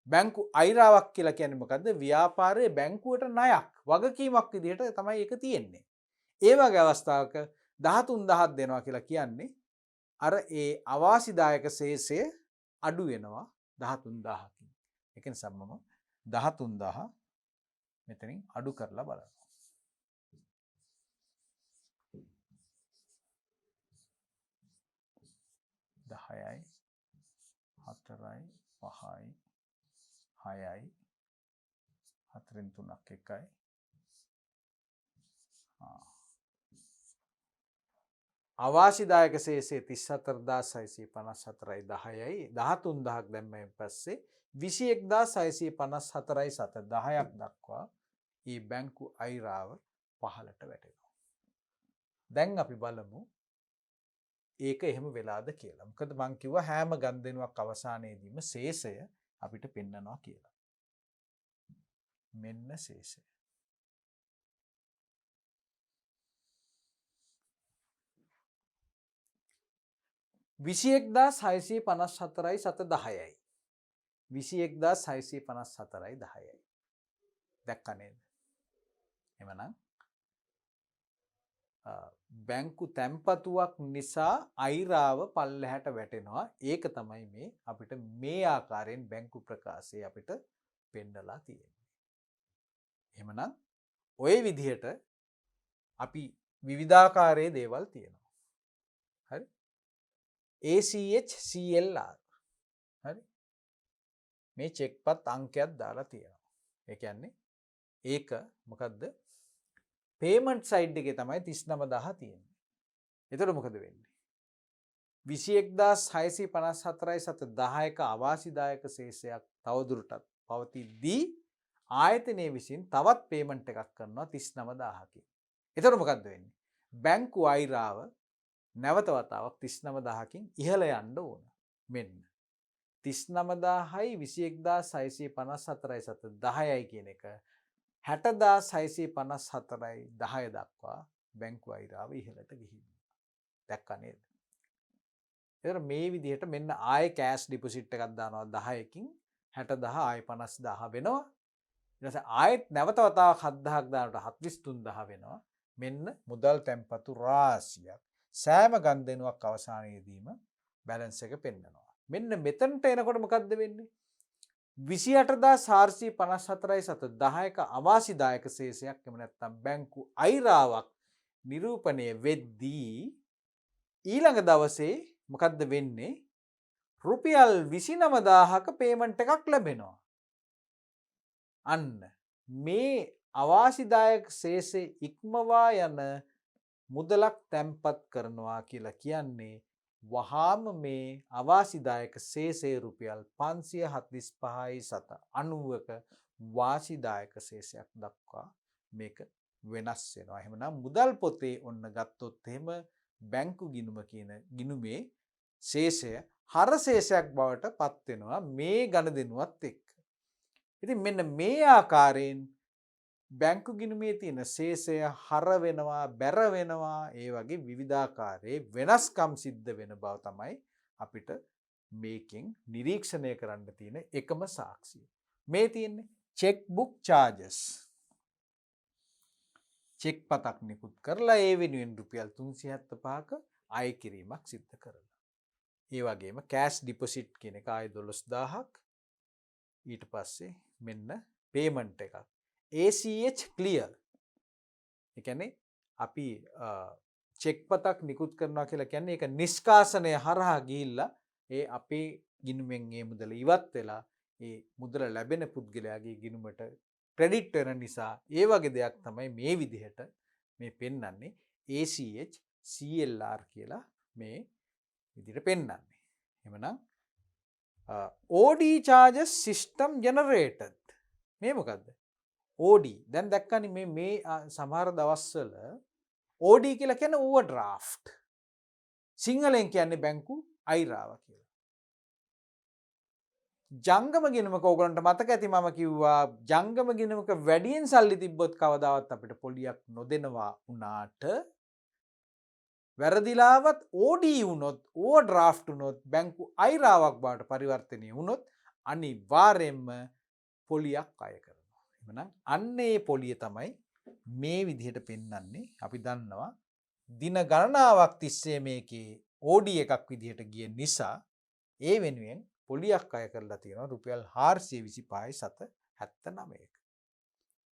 බැංකු අයිරාවක් කියලා කියන්නේ මොකද්ද? ව්‍යාපාරයේ බැංකුවට ණයක් වගකීමක් විදිහට තමයි ඒක තියෙන්නේ. ඒ වගේ අවස්ථාවක 13000ක් දෙනවා කියලා කියන්නේ අර ඒ අවාසිදායක ශේෂය අඩු වෙනවා 13000කින්. ඒක නිසා මම 13000 මෙතනින් අඩු කරලා බලනවා. 10යි 4යි 5යි 6යි 4න් 3ක් 1යි අවාසිදායක ශේෂය 34654යි 10යි 13000ක් දැම්මෙන් පස්සේ 21654යි 7 10ක් දක්වා මේ බැංකු අයිරාව පහළට වැටෙනවා. දැන් අපි බලමු ඒක එහෙම වෙලාද කියලා. මොකද මං කිව්වා හැම ගනුදෙනුවක් අවසානයේදීම ශේෂය අපිට පෙන්නනවා කියලා. මෙන්න ශේෂය. විසිඑක්දා 654යි 7 10යි. 21654යි 10යි. දැක්ක නේද? එමනම් බැංකු තැන්පතුවක් නිසා අයිරාව පල්ලෙහාට වැටෙනවා. ඒක තමයි මේ අපිට මේ ආකාරයෙන් බැංකු ප්‍රකාශය අපිට පෙන්නලා තියෙන්නේ. එහෙමනම් ওই විදිහට අපි විවිධාකාරයේ දේවල් තියෙනවා. හරි? ACH CLR. හරි? මේ චෙක්පත් අංකයක් දාලා තියෙනවා. ඒ කියන්නේ ඒක මොකද්ද? පේමන්ට් සයිඩ් එකේ තමයි 39000 තියෙන්නේ. එතකොට මොකද වෙන්නේ? 21654යි 7 10ක අවාසිදායක ශේෂයක් තවදුරටත් පවතිද්දී ආයතනයේ විසින් තවත් පේමන්ට් එකක් කරනවා 39000කින්. එතකොට මොකද්ද වෙන්නේ? බැංකු අයිරාව නැවත වතාවක් 39000කින් ඉහළ යන්න ඕන. මෙන්න 39000යි 21654යි 7 10යි කියන එක 60654යි 10 දක්වා බැංකු අයිරාව ඉහළට ගිහිල්ලා. දැක්කා නේද? එතකොට මේ විදිහට මෙන්න ආයේ කෑෂ් ඩිපොසිට් එකක් දානවා 10කින් 60000 ආයේ 50000 වෙනවා. ඊට පස්සේ ආයෙත් නැවත වතාවක් 7000ක් දානකොට 43000 වෙනවා. මෙන්න මුදල් තැන්පතු රාශියක් සෑම ගනුදෙනුවක් අවසානයේදීම බැලන්ස් එක පෙන්නනවා. මෙන්න මෙතනට එනකොට මොකද්ද වෙන්නේ? 28454යි 7 10ක අවාසිදායක ශේෂයක් එමු නැත්නම් බැංකු අයිරාවක් නිරූපණය වෙද්දී ඊළඟ දවසේ මොකද්ද වෙන්නේ? රුපියල් 29000ක පේමන්ට් එකක් ලැබෙනවා. අන්න මේ අවාසිදායක ශේෂය ඉක්මවා යන මුදලක් තැන්පත් කරනවා කියලා කියන්නේ වහාම මේ අවාසිදායක ශේෂය රුපියල් 575.90ක වාසිදායක ශේෂයක් දක්වා මේක වෙනස් වෙනවා. එහෙමනම් මුදල් පොතේ ඔන්න ගත්තොත් එහෙම බැංකු ගිණුම කියන ගිණුමේ ශේෂය හර ශේෂයක් බවට පත් වෙනවා මේ ගණදෙනුවත් එක්ක. ඉතින් මෙන්න මේ ආකාරයෙන් බැංකු ගිණුමේ තියෙන ශේෂය හර වෙනවා, බැර වෙනවා, ඒ වගේ විවිධාකාරයේ වෙනස්කම් සිද්ධ වෙන බව තමයි අපිට මේකෙන් නිරීක්ෂණය කරන්න තියෙන එකම සාක්ෂිය. මේ තියෙන්නේ චෙක් බුක් charges. චෙක් පතක් නිකුත් කරලා ඒ වෙනුවෙන් රුපියල් 375ක අය කිරීමක් සිද්ධ කරලා. ඒ වගේම කෑෂ් ඩිපොසිට් කියන එක ආය 12000ක්. ඊට පස්සේ මෙන්න පේමන්ට් එකක්. ACH clear. ඒ කියන්නේ අපි චෙක් පතක් නිකුත් කරනවා කියලා කියන්නේ ඒක නිෂ්කාසනය හරහා ගිහිල්ලා ඒ අපේ ගිණුමෙන් ඒ මුදල ඉවත් වෙලා ඒ මුදල ලැබෙන පුද්ගලයාගේ ගිණුමට ක්‍රෙඩිට් වෙන නිසා ඒ වගේ දෙයක් තමයි මේ විදිහට මේ පෙන්වන්නේ ACH CLR කියලා මේ විදිහට පෙන්වන්නේ. එහෙමනම් OD charges system generated. මේ මොකද්ද? OD. දැන් දැක්කනේ මේ සමහර දවස්වල OD කියලා කියන්නේ overdraft. සිංහලෙන් කියන්නේ බැංකු අයිරාව කියලා. ජංගම ගිණුමක ඕගලන්ට මතක ඇති මම කිව්වා ජංගම ගිණුමක වැඩියෙන් සල්ලි තිබ්බොත් කවදාවත් අපිට පොලියක් නොදෙනවා වුණාට වැරදිලාවත් OD වුණොත් overdraft වුණොත් බැංකු අයිරාවක් බවට පරිවර්තනය වුණොත් අනිවාර්යයෙන්ම පොලියක් අය කරනවා. එහෙනම් අන්න ඒ පොලිය තමයි මේ විදිහට පෙන්වන්නේ. අපි දන්නවා දින ගණනාවක් තිස්සේ මේකේ OD එකක් විදිහට ගිය නිසා ඒ වෙනුවෙන් පොලියක් අය කරලා තියෙනවා රුපියල් 425.79ක.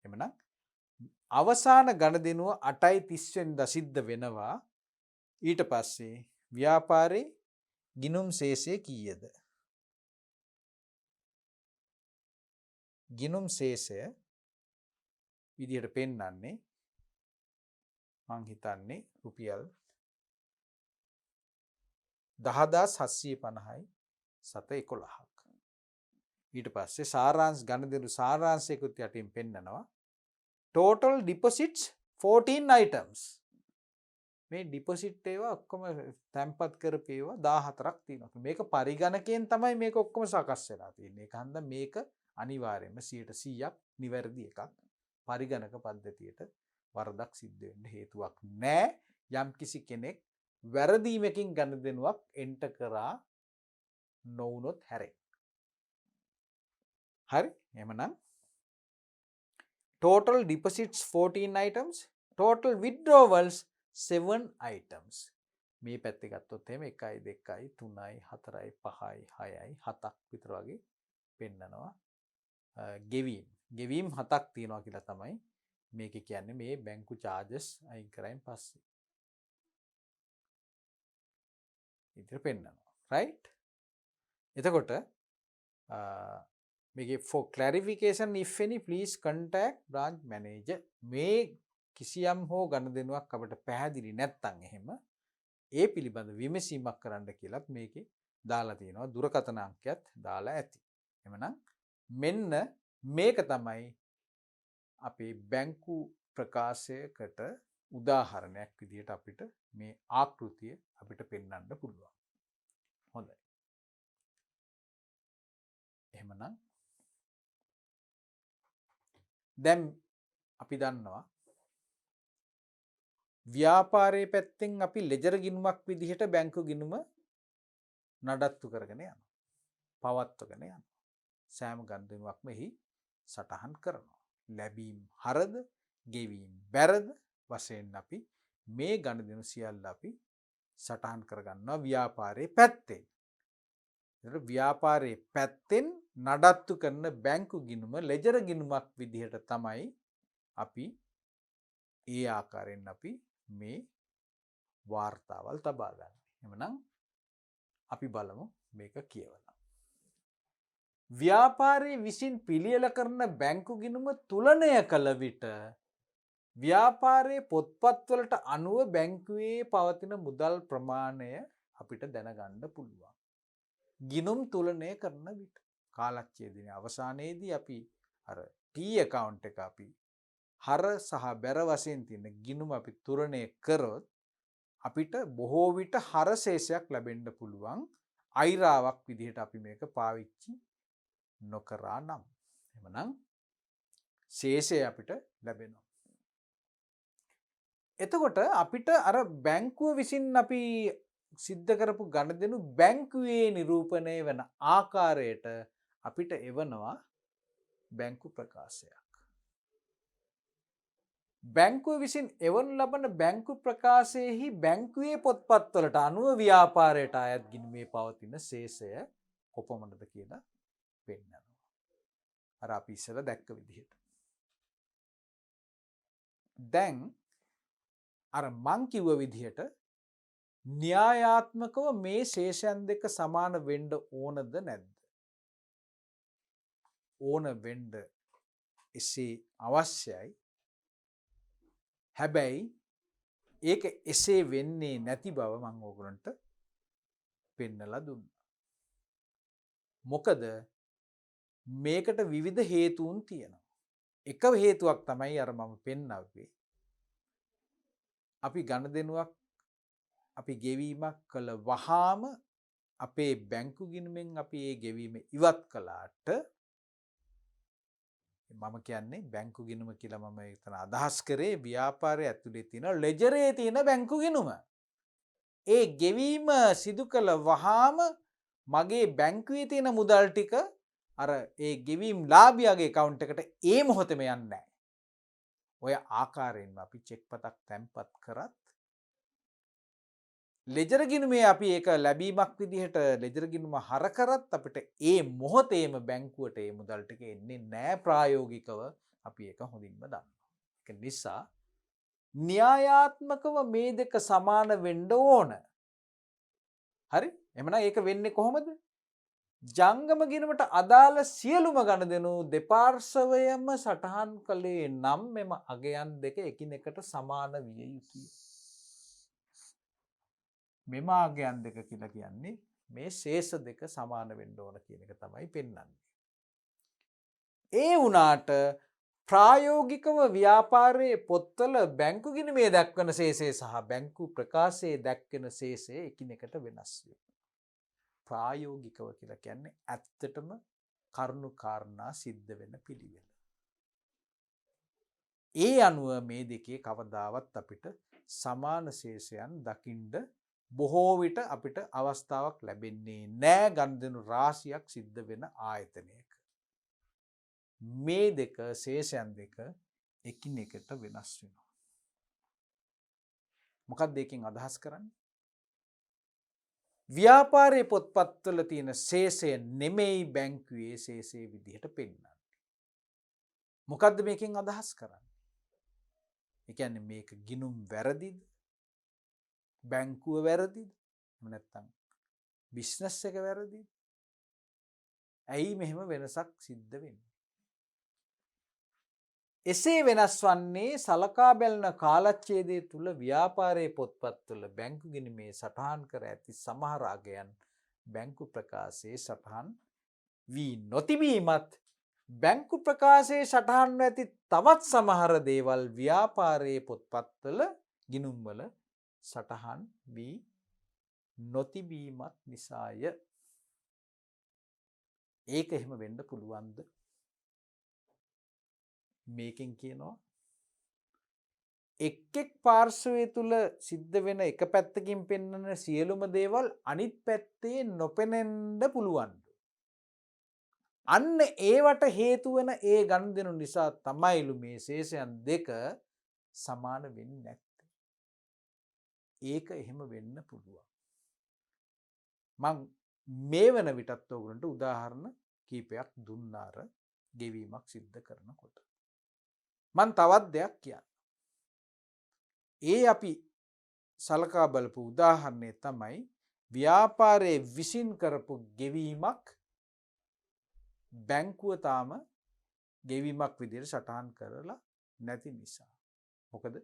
එhmenan අවසාන ගණදෙනුව 8.30 වෙනිදා සිද්ධ වෙනවා. ඊට පස්සේ ව්‍යාපාරේ ගිණුම් ශේෂය කීයද? ගිණුම් ශේෂය විදිහට පෙන්වන්නේ මං හිතන්නේ රුපියල් 10750යි 711ක්. ඊට පස්සේ සාරාංශ ගණදෙනු සාරාංශයකුත් යටින් පෙන්නනවා total deposits 14 items. මේ ඩිපොසිට් ඒවා ඔක්කොම තැන්පත් කරපු ඒවා 14ක් තියෙනවා. මේක පරිගණකයෙන් තමයි මේක ඔක්කොම සකස් වෙලා තියෙන්නේ. ඒක හන්ද මේක අනිවාර්යයෙන්ම 100%ක් නිවැරදි එකක්. පරිගණක පද්ධතියට වරදක් සිද්ධ වෙන්න හේතුවක් නැහැ. යම්කිසි කෙනෙක් වැරදීමකින් ගණදෙනුවක් එන්ටර් කරා නොවුනොත් හැරෙන්න. හරි? එහෙමනම් total deposits 14 items, total withdrawals 7 items. මේ පැත්තේ ගත්තොත් එහෙම 1 2 3 4 5 6යි 7ක් විතර වගේ පෙන්නනවා. ගෙවීම් 7ක් තියෙනවා කියලා තමයි මේක කියන්නේ මේ බැංකු charges අයින් කරයින් පස්සේ. ඉතින් පෙන්නනවා. right? එතකොට මේකේ for clarification if any please contact branch manager. මේ කිසියම් හෝ ගණදෙනුවක් අපිට පැහැදිලි නැත්නම් එහෙම ඒ පිළිබඳ විමසීමක් කරන්න කියලාත් මේකේ දාලා තියෙනවා. දුරකථන අංකයත් දාලා ඇති. එhmenan මෙන්න මේක තමයි අපේ බැංකු ප්‍රකාශයකට උදාහරණයක් විදිහට අපිට මේ ආකෘතිය අපිට පෙන්වන්න පුළුවන්. හොඳයි. එහෙමනම් දැන් අපි දන්නවා ව්‍යාපාරයේ පැත්තෙන් අපි ලෙජර් ගිණුමක් විදිහට බැංකු ගිණුම නඩත්තු කරගෙන යනවා. පවත්වගෙන යනවා. සෑම ගණදෙනුවක්ම එහි සටහන් කරනවා. ලැබීම් හරද, ගෙවීම් බැරද වශයෙන් අපි මේ ගණදෙනු සියල්ල අපි සටහන් කරගන්නවා ව්‍යාපාරයේ පැත්තෙන්. ඒතර ව්‍යාපාරයේ පැත්තෙන් නඩත්තු කරන බැංකු ගිණුම ලෙජර් ගිණුමක් විදිහට තමයි අපි ඒ ආකාරයෙන් අපි මේ වාර්තාවල් තබා ගන්න. එhmenan අපි බලමු මේක කියවලා. ව්‍යාපාරයේ විසින් පිළියෙල කරන බැංකු ගිණුම තුලනය කළ විට ව්‍යාපාරයේ පොත්පත්වලට අනුව බැංකුවේ පවතින මුදල් ප්‍රමාණය අපිට දැනගන්න පුළුවන්. ගිණුම් තුලනය කරන විට කාලච්ඡේදයේ අවසානයේදී අපි අර T account එක අපි හර සහ බැර වශයෙන් තියෙන ගිණුම අපි තුලනය කරොත් අපිට බොහෝ විට හර ශේෂයක් ලැබෙන්න පුළුවන්. අයිරාවක් විදිහට අපි මේක පාවිච්චි නොකරා නම්. එhmenan ශේෂය අපිට ලැබෙනවා. එතකොට අපිට අර බැංකුව විසින් අපි සිද්ධ කරපු ගනුදෙනු බැංකුවේ නිරූපණය වෙන ආකාරයට අපිට එවනවා බැංකු ප්‍රකාශයක්. බැංකුව විසින් එවනු ලබන බැංකු ප්‍රකාශයෙහි බැංකුවේ පොත්පත්වලට අනුව ව්‍යාපාරයට අයත් ගිණුමේ පවතින ශේෂය කොපමණද කියලා පෙන්නනවා. අර අපි ඉස්සර දැක්ක විදිහට. දැන් අර මං කිව්ව විදිහට න්‍යායාත්මකව මේ ශේෂයන් දෙක සමාන වෙන්න ඕනද නැද්ද? ඕන වෙන්න එසේ අවශ්‍යයි. හැබැයි ඒක එසේ වෙන්නේ නැති බව මම ඕගලන්ට පෙන්නලා දුන්නා. මොකද මේකට විවිධ හේතුන් තියෙනවා. එක හේතුවක් තමයි අර මම පෙන්නන්නේ. අපි ගනුදෙනුවක් අපි ගෙවීමක් කළ වහාම අපේ බැංකු ගිණුමෙන් අපි ඒ ගෙවීම ඉවත් කළාට මම කියන්නේ බැංකු ගිණුම කියලා මම එතන අදහස් කරේ ව්‍යාපාරයේ ඇතුලේ තියෙන ලෙජරේ තියෙන බැංකු ගිණුම. ඒ ගෙවීම සිදු කළ වහාම මගේ බැංකුවේ තියෙන මුදල් ටික අර ඒ ගෙවීම් ලාභියාගේ account එකට ඒ මොහොතේම යන්නේ නැහැ. ඔය ආකාරයෙන්ම අපි චෙක් පතක් තැන්පත් කරත් ලෙජර් ගිණුමේ අපි ඒක ලැබීමක් විදිහට ලෙජර් ගිණුම හර කරත් අපිට ඒ මොහොතේම බැංකුවට ඒ මුදල් ටික එන්නේ නැහැ ප්‍රායෝගිකව අපි ඒක හොඳින්ම දන්නවා. ඒක නිසා න්‍යායාත්මකව මේ දෙක සමාන වෙන්න ඕන. හරි? එහෙනම් ඒක වෙන්නේ කොහොමද? ජංගම ගිණුමට අදාළ සියලුම ගනුදෙනු දෙපාර්ශවයම සටහන් කළේ නම් මෙම අගයන් දෙක එකිනෙකට සමාන විය යුතුය. මෙම අගයන් දෙක කියලා කියන්නේ මේ ශේෂ දෙක සමාන වෙන්න ඕන කියන එක තමයි පෙන්වන්නේ. ඒ වුණාට ප්‍රායෝගිකව ව්‍යාපාරයේ පොත්වල බැංකු ගිණුමේ දක්වන ශේෂය සහ බැංකු ප්‍රකාශයේ දක්වන ශේෂය එකිනෙකට වෙනස් වෙනවා. ප්‍රායෝගිකව කියලා කියන්නේ ඇත්තටම කරුණු කාරණා සිද්ධ වෙන පිළිවෙල. ඒ අනුව මේ දෙකේ කවදාවත් අපිට සමාන ශේෂයන් දකින්න බොහෝ විට අපිට අවස්ථාවක් ලැබෙන්නේ නැහැ ගනුදෙනු රාශියක් සිද්ධ වෙන ආයතනයක. මේ දෙක ශේෂයන් දෙක එකිනෙකට වෙනස් වෙනවා. මොකක්ද ඒකෙන් අදහස් කරන්නේ? ව්‍යාපාරයේ පොත්පත්වල තියෙන ශේෂය නෙමෙයි බැංකුවේ ශේෂයේ විදිහට පෙන්නන්නේ. මොකද්ද මේකෙන් අදහස් කරන්නේ? ඒ කියන්නේ මේක ගිණුම් වැරදිද? බැංකුව වැරදිද? එහෙම නැත්නම් බිස්නස් එක වැරදිද? ඇයි මෙහෙම වෙනසක් සිද්ධ වෙන්නේ? එසේ වෙනස් වන්නේ සලකා බැලන කාලච්ඡේදය තුල ව්‍යාපාරයේ පොත්පත්වල බැංකු ගිණුමේ සටහන් කර ඇති සමහර අගයන් බැංකු ප්‍රකාශයේ සටහන් වී නොතිබීමත් බැංකු ප්‍රකාශයේ සටහන්ව ඇති තවත් සමහර දේවල් ව්‍යාපාරයේ පොත්පත්වල ගිණුම්වල සටහන් වී නොතිබීමත් නිසාය. ඒක එහෙම වෙන්න පුළුවන්ද? මේකෙන් කියනවා එක් පාර්ශවය තුල සිද්ධ වෙන එක පැත්තකින් පෙන්වන සියලුම දේවල් අනිත් පැත්තේ නොපෙනෙන්න පුළුවන්. අන්න ඒවට හේතු වෙන ඒ ගනුදෙනු නිසා තමයිලු මේ ශේෂයන් දෙක සමාන වෙන්නේ නැත්තේ. ඒක එහෙම වෙන්න පුළුවන්. මම මේ වෙන විටත් ඔයගොල්ලන්ට උදාහරණ කීපයක් දුන්නාර ගෙවීමක් සිද්ධ කරනකොට. මම තවත් දෙයක් කියන්න. ඒ අපි සලකා බලපු උදාහරණය තමයි ව්‍යාපාරයේ විසින් කරපු ගෙවීමක් බැංකුව තාම ගෙවීමක් විදිහට සටහන් කරලා නැති නිසා. මොකද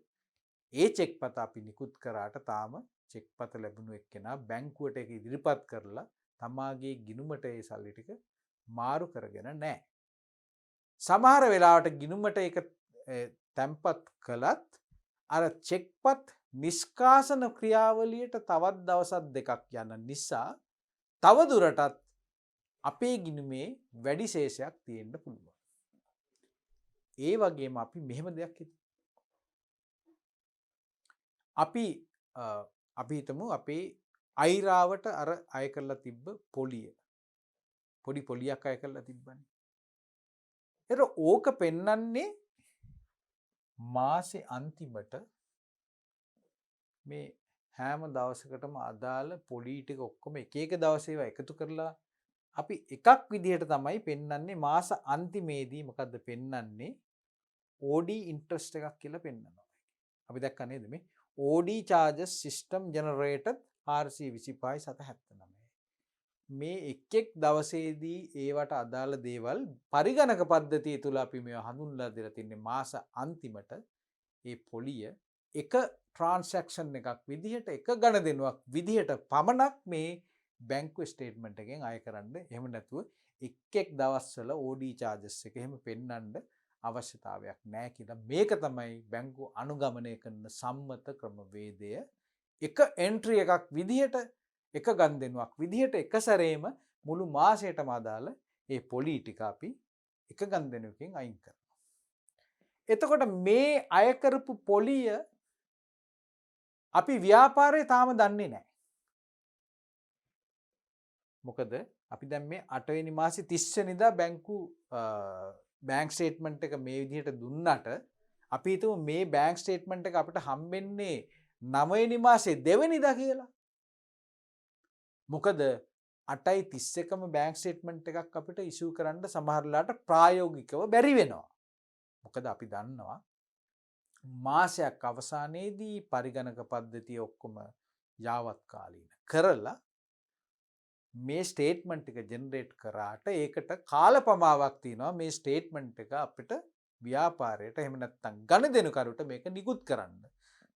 ඒ චෙක් පත අපි නිකුත් කරාට තාම චෙක් පත ලැබුණු එක්කෙනා බැංකුවට ඒක ඉදිරිපත් කරලා තමාගේ ගිණුමට ඒ සල්ලි ටික මාරු කරගෙන නැහැ. සමහර වෙලාවට ගිණුමට ඒක තැන්පත් කළත් අර චෙක්පත් නිෂ්කාසන ක්‍රියාවලියට තවත් දවසක් දෙකක් යන නිසා තවදුරටත් අපේ ගිණුමේ වැඩි ශේෂයක් තියෙන්න පුළුවන්. ඒ වගේම අපි මෙහෙම දෙයක් අපි හිතමු අපේ අයිරාවට අර අය කරලා තිබ්බ පොලිය. පොඩි පොලියක් අය කරලා තිබ්බනේ. එතකොට ඕක පෙන්වන්නේ මාසේ අන්තිමට මේ හැම දවසකටම අදාළ පොලි ටික ඔක්කොම එක එක දවසේ ඒවා එකතු කරලා අපි එකක් විදිහට තමයි පෙන්වන්නේ මාස අන්තිමේදී මොකද්ද පෙන්වන්නේ OD ඉන්ට්‍රස්ට් එකක් කියලා පෙන්වනවා. අපි දැක්කා නේද මේ OD charges system generated 425/779. මේ එක් දවසේදී ඒවට අදාළ දේවල් පරිගණක පද්ධතිය තුල අපි මේවා හඳුන්වලා දෙලා තින්නේ මාස අන්තිමට ඒ පොලිය එක ට්‍රාන්සැක්ෂන් එකක් විදිහට එක ගණදෙනුවක් විදිහට පමණක් මේ බැංකු ස්ටේට්මන්ට් එකෙන් අය කරන්න. එහෙම නැතුව එක් දවස්වල OD charges එක එහෙම පෙන්වන්න අවශ්‍යතාවයක් නැහැ කියලා. මේක තමයි බැංකු අනුගමනය කරන සම්මත ක්‍රමවේදය. එක එන්ට්‍රි එකක් විදිහට එක ගණදෙනුවක් විදිහට එක සැරේම මුළු මාසයටම අදාළ ඒ පොලි ටික අපි එක ගණදෙනුවකින් අයින් කරනවා. එතකොට මේ අය කරපු පොලිය අපි ව්‍යාපාරේ තාම දන්නේ නැහැ. මොකද අපි දැන් මේ 8 වෙනි මාසේ 30 වෙනිදා බැංක් ස්ටේට්මන්ට් එක මේ විදිහට දුන්නට අපි හිතමු මේ බැංක් ස්ටේට්මන්ට් එක අපිට හම්බෙන්නේ 9 වෙනි මාසේ 2 වෙනිදා කියලා. මොකද 8.31ම බැංක් ස්ටේට්මන්ට් එකක් අපිට ඉෂුව කරන්න සමහරලාට ප්‍රායෝගිකව බැරි වෙනවා. මොකද අපි දන්නවා මාසයක් අවසානයේදී පරිගණක පද්ධතිය ඔක්කොම යාවත් කාලීන කරලා මේ ස්ටේට්මන්ට් එක ජෙනරේට් කරාට ඒකට කාලපමාවක් තියෙනවා මේ ස්ටේට්මන්ට් එක අපිට ව්‍යාපාරයට එහෙම නැත්නම් ගණදෙනුකරුට මේක නිකුත් කරන්න.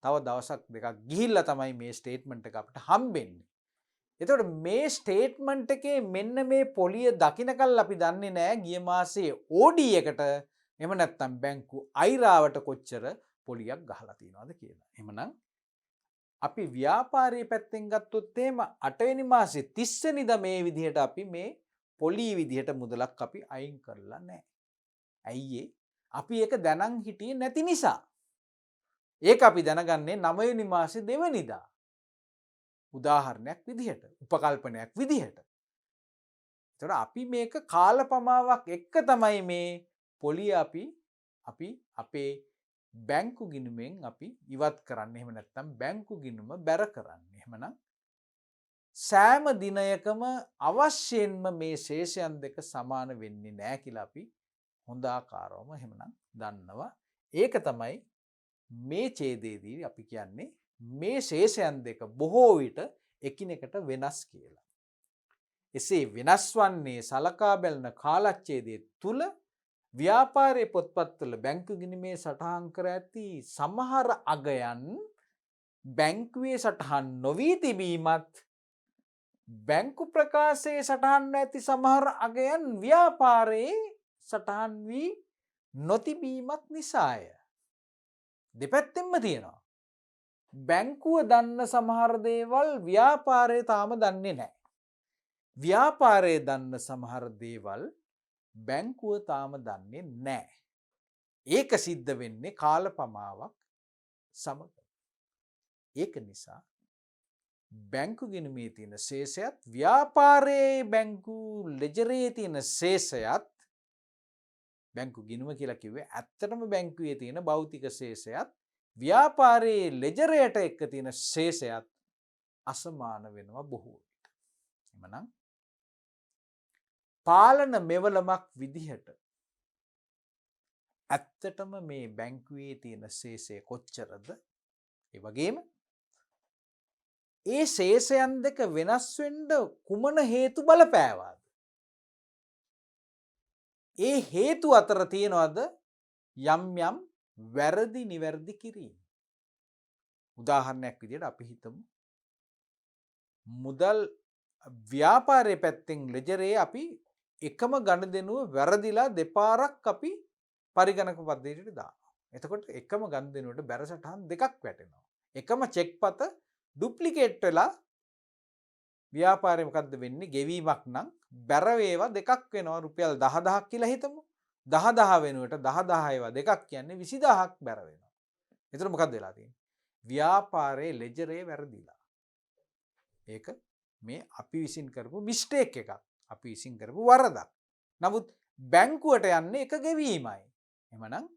තව දවසක් දෙකක් ගිහිල්ලා තමයි මේ ස්ටේට්මන්ට් එක අපිට හම්බෙන්නේ. එතකොට මේ ස්ටේට්මන්ට් එකේ මෙන්න මේ පොලිය දකින්නකල් අපි දන්නේ නැහැ ගිය මාසයේ OD එකට එහෙම නැත්නම් බැංකු අයිරාවට කොච්චර පොලියක් ගහලා තියෙනවද කියලා. එහෙමනම් අපි ව්‍යාපාරයේ පැත්තෙන් ගත්තොත් එහෙම 8 වෙනි මාසේ 30 වෙනිදා මේ විදිහට අපි මේ පොලි විදිහට මුදලක් අපි අයින් කරලා නැහැ. ඇයි අපි ඒක දැනන් හිටියේ නැති නිසා. ඒක අපි දැනගන්නේ 9 වෙනි මාසේ 2 වෙනිදා. උදාහරණයක් විදිහට, උපකල්පනයක් විදිහට. ඒතර අපි මේක කාලපමාවක් එක්ක තමයි මේ පොලිය අපි අපේ බැංකු ගිණුමෙන් අපි ඉවත් කරන්නේ. එහෙම නැත්නම් බැංකු ගිණුම බැර කරන්නේ. එහෙමනම් සෑම දිනයකම අවශ්‍යයෙන්ම මේ ශේෂයන් දෙක සමාන වෙන්නේ නැහැ කියලා අපි හොඳ ආකාරවම එහෙමනම් දන්නවා. ඒක තමයි මේ ඡේදයේදී අපි කියන්නේ මේ ශේෂයන් දෙක බොහෝ විට එකිනෙකට වෙනස් කියලා. එසේ වෙනස් වන්නේ සලකා බලන කාලච්ඡේදයේ තුල ව්‍යාපාරයේ පොත්පත්වල බැංකු ගිණුමේ සටහන් කර ඇති සමහර අගයන් බැංකුවේ සටහන් නොවී තිබීමත් බැංකු ප්‍රකාශයේ සටහන් ඇති සමහර අගයන් ව්‍යාපාරයේ සටහන් වී නොතිබීමත් නිසාය. දෙපැත්තෙන්ම තියෙනවා. බැංකුව දන්න සමහර දේවල් ව්‍යාපාරයේ තාම දන්නේ නැහැ. ව්‍යාපාරයේ දන්න සමහර දේවල් බැංකුව තාම දන්නේ නැහැ. ඒක සිද්ධ වෙන්නේ කාලපමාවක් සමග. ඒක නිසා බැංකු ගිණුමේ තියෙන ශේෂයත් ව්‍යාපාරයේ බැංකු ලෙජරේ තියෙන ශේෂයත් බැංකු ගිණුම කියලා කිව්වේ ඇත්තටම බැංකුවේ තියෙන භෞතික ශේෂයත් ව්‍යාපාරයේ ලෙජරයට එක්ක තියෙන ශේෂයත් අසමාන වෙනවා බොහෝ විට. එමනම් පාලන මෙවලමක් විදිහට ඇත්තටම මේ බැංකුවේ තියෙන ශේෂය කොච්චරද? ඒ වගේම ඒ ශේෂයන් දෙක වෙනස් වෙන්න කුමන හේතු බලපෑවාද? ඒ හේතු අතර තියෙනවද යම් යම් වැරදි නිවැරදි කිරීම. උදාහරණයක් විදිහට අපි හිතමු මුදල් ව්‍යාපාරයේ පැත්තෙන් ලෙජරේ අපි එකම ගනුදෙනුව වැරදිලා දෙපාරක් අපි පරිගණක පද්ධතියට දානවා. එතකොට එකම ගනුදෙනුවට බැරසටහන් දෙකක් වැටෙනවා. එකම චෙක් පත ඩුප්ලිකේට් වෙලා ව්‍යාපාරේ මොකද්ද වෙන්නේ? ගෙවීමක් නම් බැර වේවා දෙකක් වෙනවා රුපියල් 10000ක් කියලා හිතමු. 10000 වෙනුවට 10000 ඒවා දෙකක් කියන්නේ 20000ක් බැර වෙනවා. එතකොට මොකද්ද වෙලා තියෙන්නේ? ව්‍යාපාරයේ ලෙජරේ වැරදිලා. ඒක මේ අපි විසින් කරපු මිස්ටේක් එකක්. අපි විසින් කරපු වරදක්. නමුත් බැංකුවට යන්නේ එක ගෙවීමයි. එහෙමනම්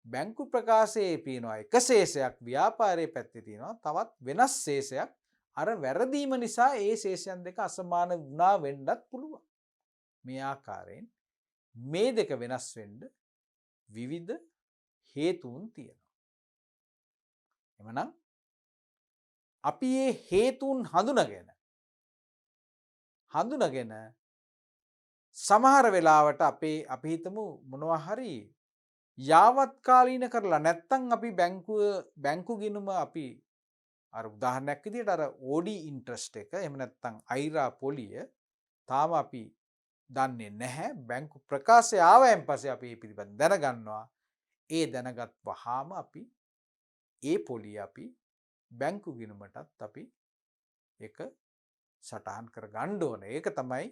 බැංකු ප්‍රකාශයේ තියෙනවා එක ශේෂයක්, ව්‍යාපාරයේ පැත්තේ තියෙනවා තවත් වෙනස් ශේෂයක්. අර වැරදීම නිසා ඒ ශේෂයන් දෙක අසමාන වුණා වෙන්නත් පුළුවන්. මේ ආකාරයෙන් මේ දෙක වෙනස් වෙන්න විවිධ හේතුන් තියෙනවා. එමනම් අපි මේ හේතුන් හඳුනගෙන සමහර වෙලාවට අපි හිතමු මොනවා හරි යාවත්කාලීන කරලා නැත්තම් අපි බැංකු ගිණුම අපි අර උදාහරණයක් විදිහට අර OD ඉන්ට්‍රස්ට් එක එහෙම නැත්තම් අයිරා පොලිය තාම අපි දන්නේ නැහැ. බැංකු ප්‍රකාශය ආවයන් පස්සේ අපි මේ පිළිබඳව දැනගන්නවා. ඒ දැනගත් වහාම අපි ඒ පොලිය අපි බැංකු ගිණුමටත් අපි ඒක සටහන් කර ගන්න ඕනේ. ඒක තමයි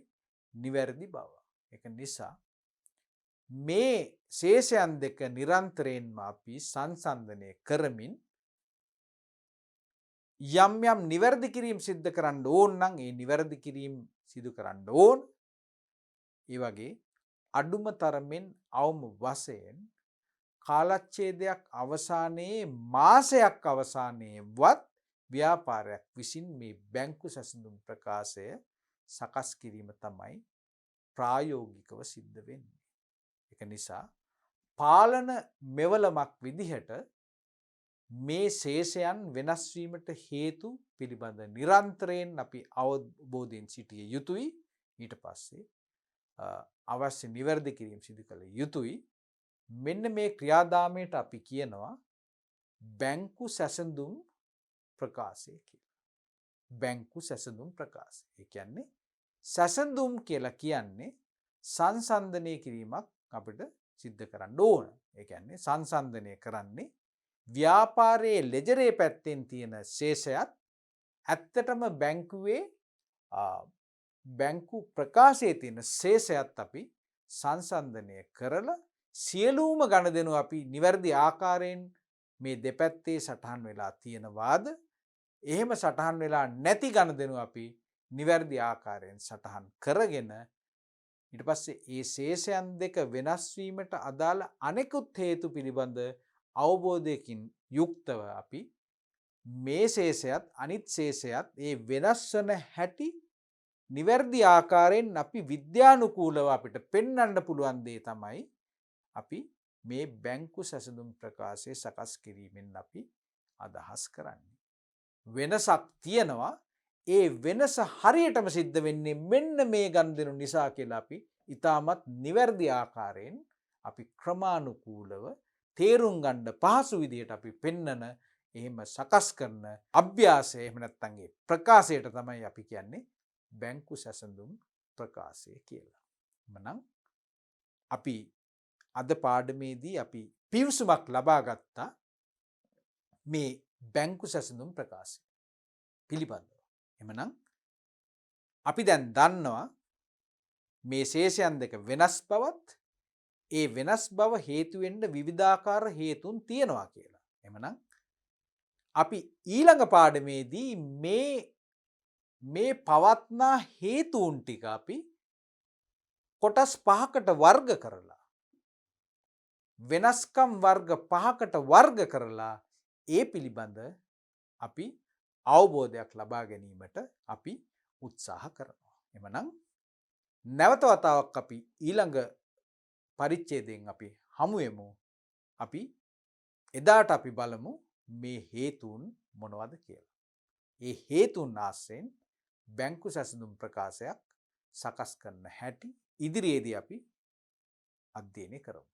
නිවැරදි බව. ඒක නිසා මේ ශේෂයන් දෙක නිරන්තරයෙන්ම අපි සංසන්දනය කරමින් යම් යම් නිවැරදි කිරීම සිද්ධ කරන්න ඕන නම් ඒ නිවැරදි කිරීම සිදු කරන්න ඕන. ඒ වගේ අඩුම තරමින් අවම වශයෙන් කාලච්ඡේදයක් අවසානයේ මාසයක් අවසානයේවත් ව්‍යාපාරයක් විසින් මේ බැංකු සැසඳුම් ප්‍රකාශය සකස් කිරීම තමයි ප්‍රායෝගිකව සිද්ධ වෙන්නේ. ඒක නිසා පාලන මෙවලමක් විදිහට මේ ශේෂයන් වෙනස් වීමට හේතු පිළිබඳ නිරන්තරයෙන් අපි අවබෝධයෙන් සිටිය යුතුයි. ඊට පස්සේ අවශ්‍ය නිවැරදි කිරීම සිදු කළ යුතුයි. මෙන්න මේ ක්‍රියාදාමයට අපි කියනවා බැංකු සැසඳුම් ප්‍රකාශය කියලා. බැංකු සැසඳුම් ප්‍රකාශය. ඒ කියන්නේ සැසඳුම් කියලා කියන්නේ සංසන්දනය කිරීමක් අපිට සිද්ධ කරන්න ඕන. ඒ කියන්නේ සංසන්දනය කරන්නේ ව්‍යාපාරයේ ලෙජරේ පැත්තෙන් තියෙන ශේෂයත් ඇත්තටම බැංකුවේ බැංකු ප්‍රකාශයේ තියෙන ශේෂයත් අපි සංසන්දනය කරලා සියලුම ගණදෙනු අපි නිවැරදි ආකාරයෙන් මේ දෙපැත්තේ සටහන් වෙලා තියෙනවාද එහෙම සටහන් වෙලා නැති ගණදෙනු අපි නිවැරදි ආකාරයෙන් සටහන් කරගෙන ඊට පස්සේ ඒ ශේෂයන් දෙක වෙනස් වීමට අදාළ අනෙකුත් හේතු පිළිබඳ අවබෝධයකින් යුක්තව අපි මේ ශේෂයත් අනිත් ශේෂයත් ඒ වෙනස් වන හැටි නිවැරදි ආකාරයෙන් අපි විද්‍යානුකූලව අපිට පෙන්වන්න පුළුවන් දේ තමයි අපි මේ බැංකු සැසඳුම් ප්‍රකාශය සකස් කිරීමෙන් අපි අදහස් කරන්නේ. වෙනසක් තියෙනවා. ඒ වෙනස හරියටම සිද්ධ වෙන්නේ මෙන්න මේ ගනුදෙනු නිසා කියලා අපි ඊටමත් නිවැරදි ආකාරයෙන් අපි ක්‍රමානුකූලව තේරුම් ගන්න පහසු විදිහට අපි පෙන්නන එහෙම සකස් කරන අභ්‍යාසය එහෙම නැත්නම් ඒ ප්‍රකාශයට තමයි අපි කියන්නේ බැංකු සැසඳුම් ප්‍රකාශය කියලා. එමනම් අපි අද පාඩමේදී අපි පිවිසුමක් ලබා ගත්තා මේ බැංකු සැසඳුම් ප්‍රකාශය පිළිබඳව. එමනම් අපි දැන් දන්නවා මේ ශේෂයන් දෙක වෙනස් බවත් ඒ වෙනස් බව හේතු වෙන්න විවිධාකාර හේතුන් තියෙනවා කියලා. එමනම් අපි ඊළඟ පාඩමේදී මේ පවත්නා හේතුන් ටික අපි කොටස් 5කට වර්ග කරලා වෙනස්කම් වර්ග 5කට වර්ග කරලා ඒ පිළිබඳ අපි අවබෝධයක් ලබා ගැනීමට අපි උත්සාහ කරනවා. එමනම් නැවත වතාවක් අපි ඊළඟ පරිච්ඡේදයෙන් අපි හමු වෙමු. අපි එදාට අපි බලමු මේ හේතුන් මොනවද කියලා. ඒ හේතුන් ආශ්‍රයෙන් බැංකු සැසඳුම් ප්‍රකාශයක් සකස් කරන හැටි ඉදිරියේදී අපි අධ්‍යයනය කරමු.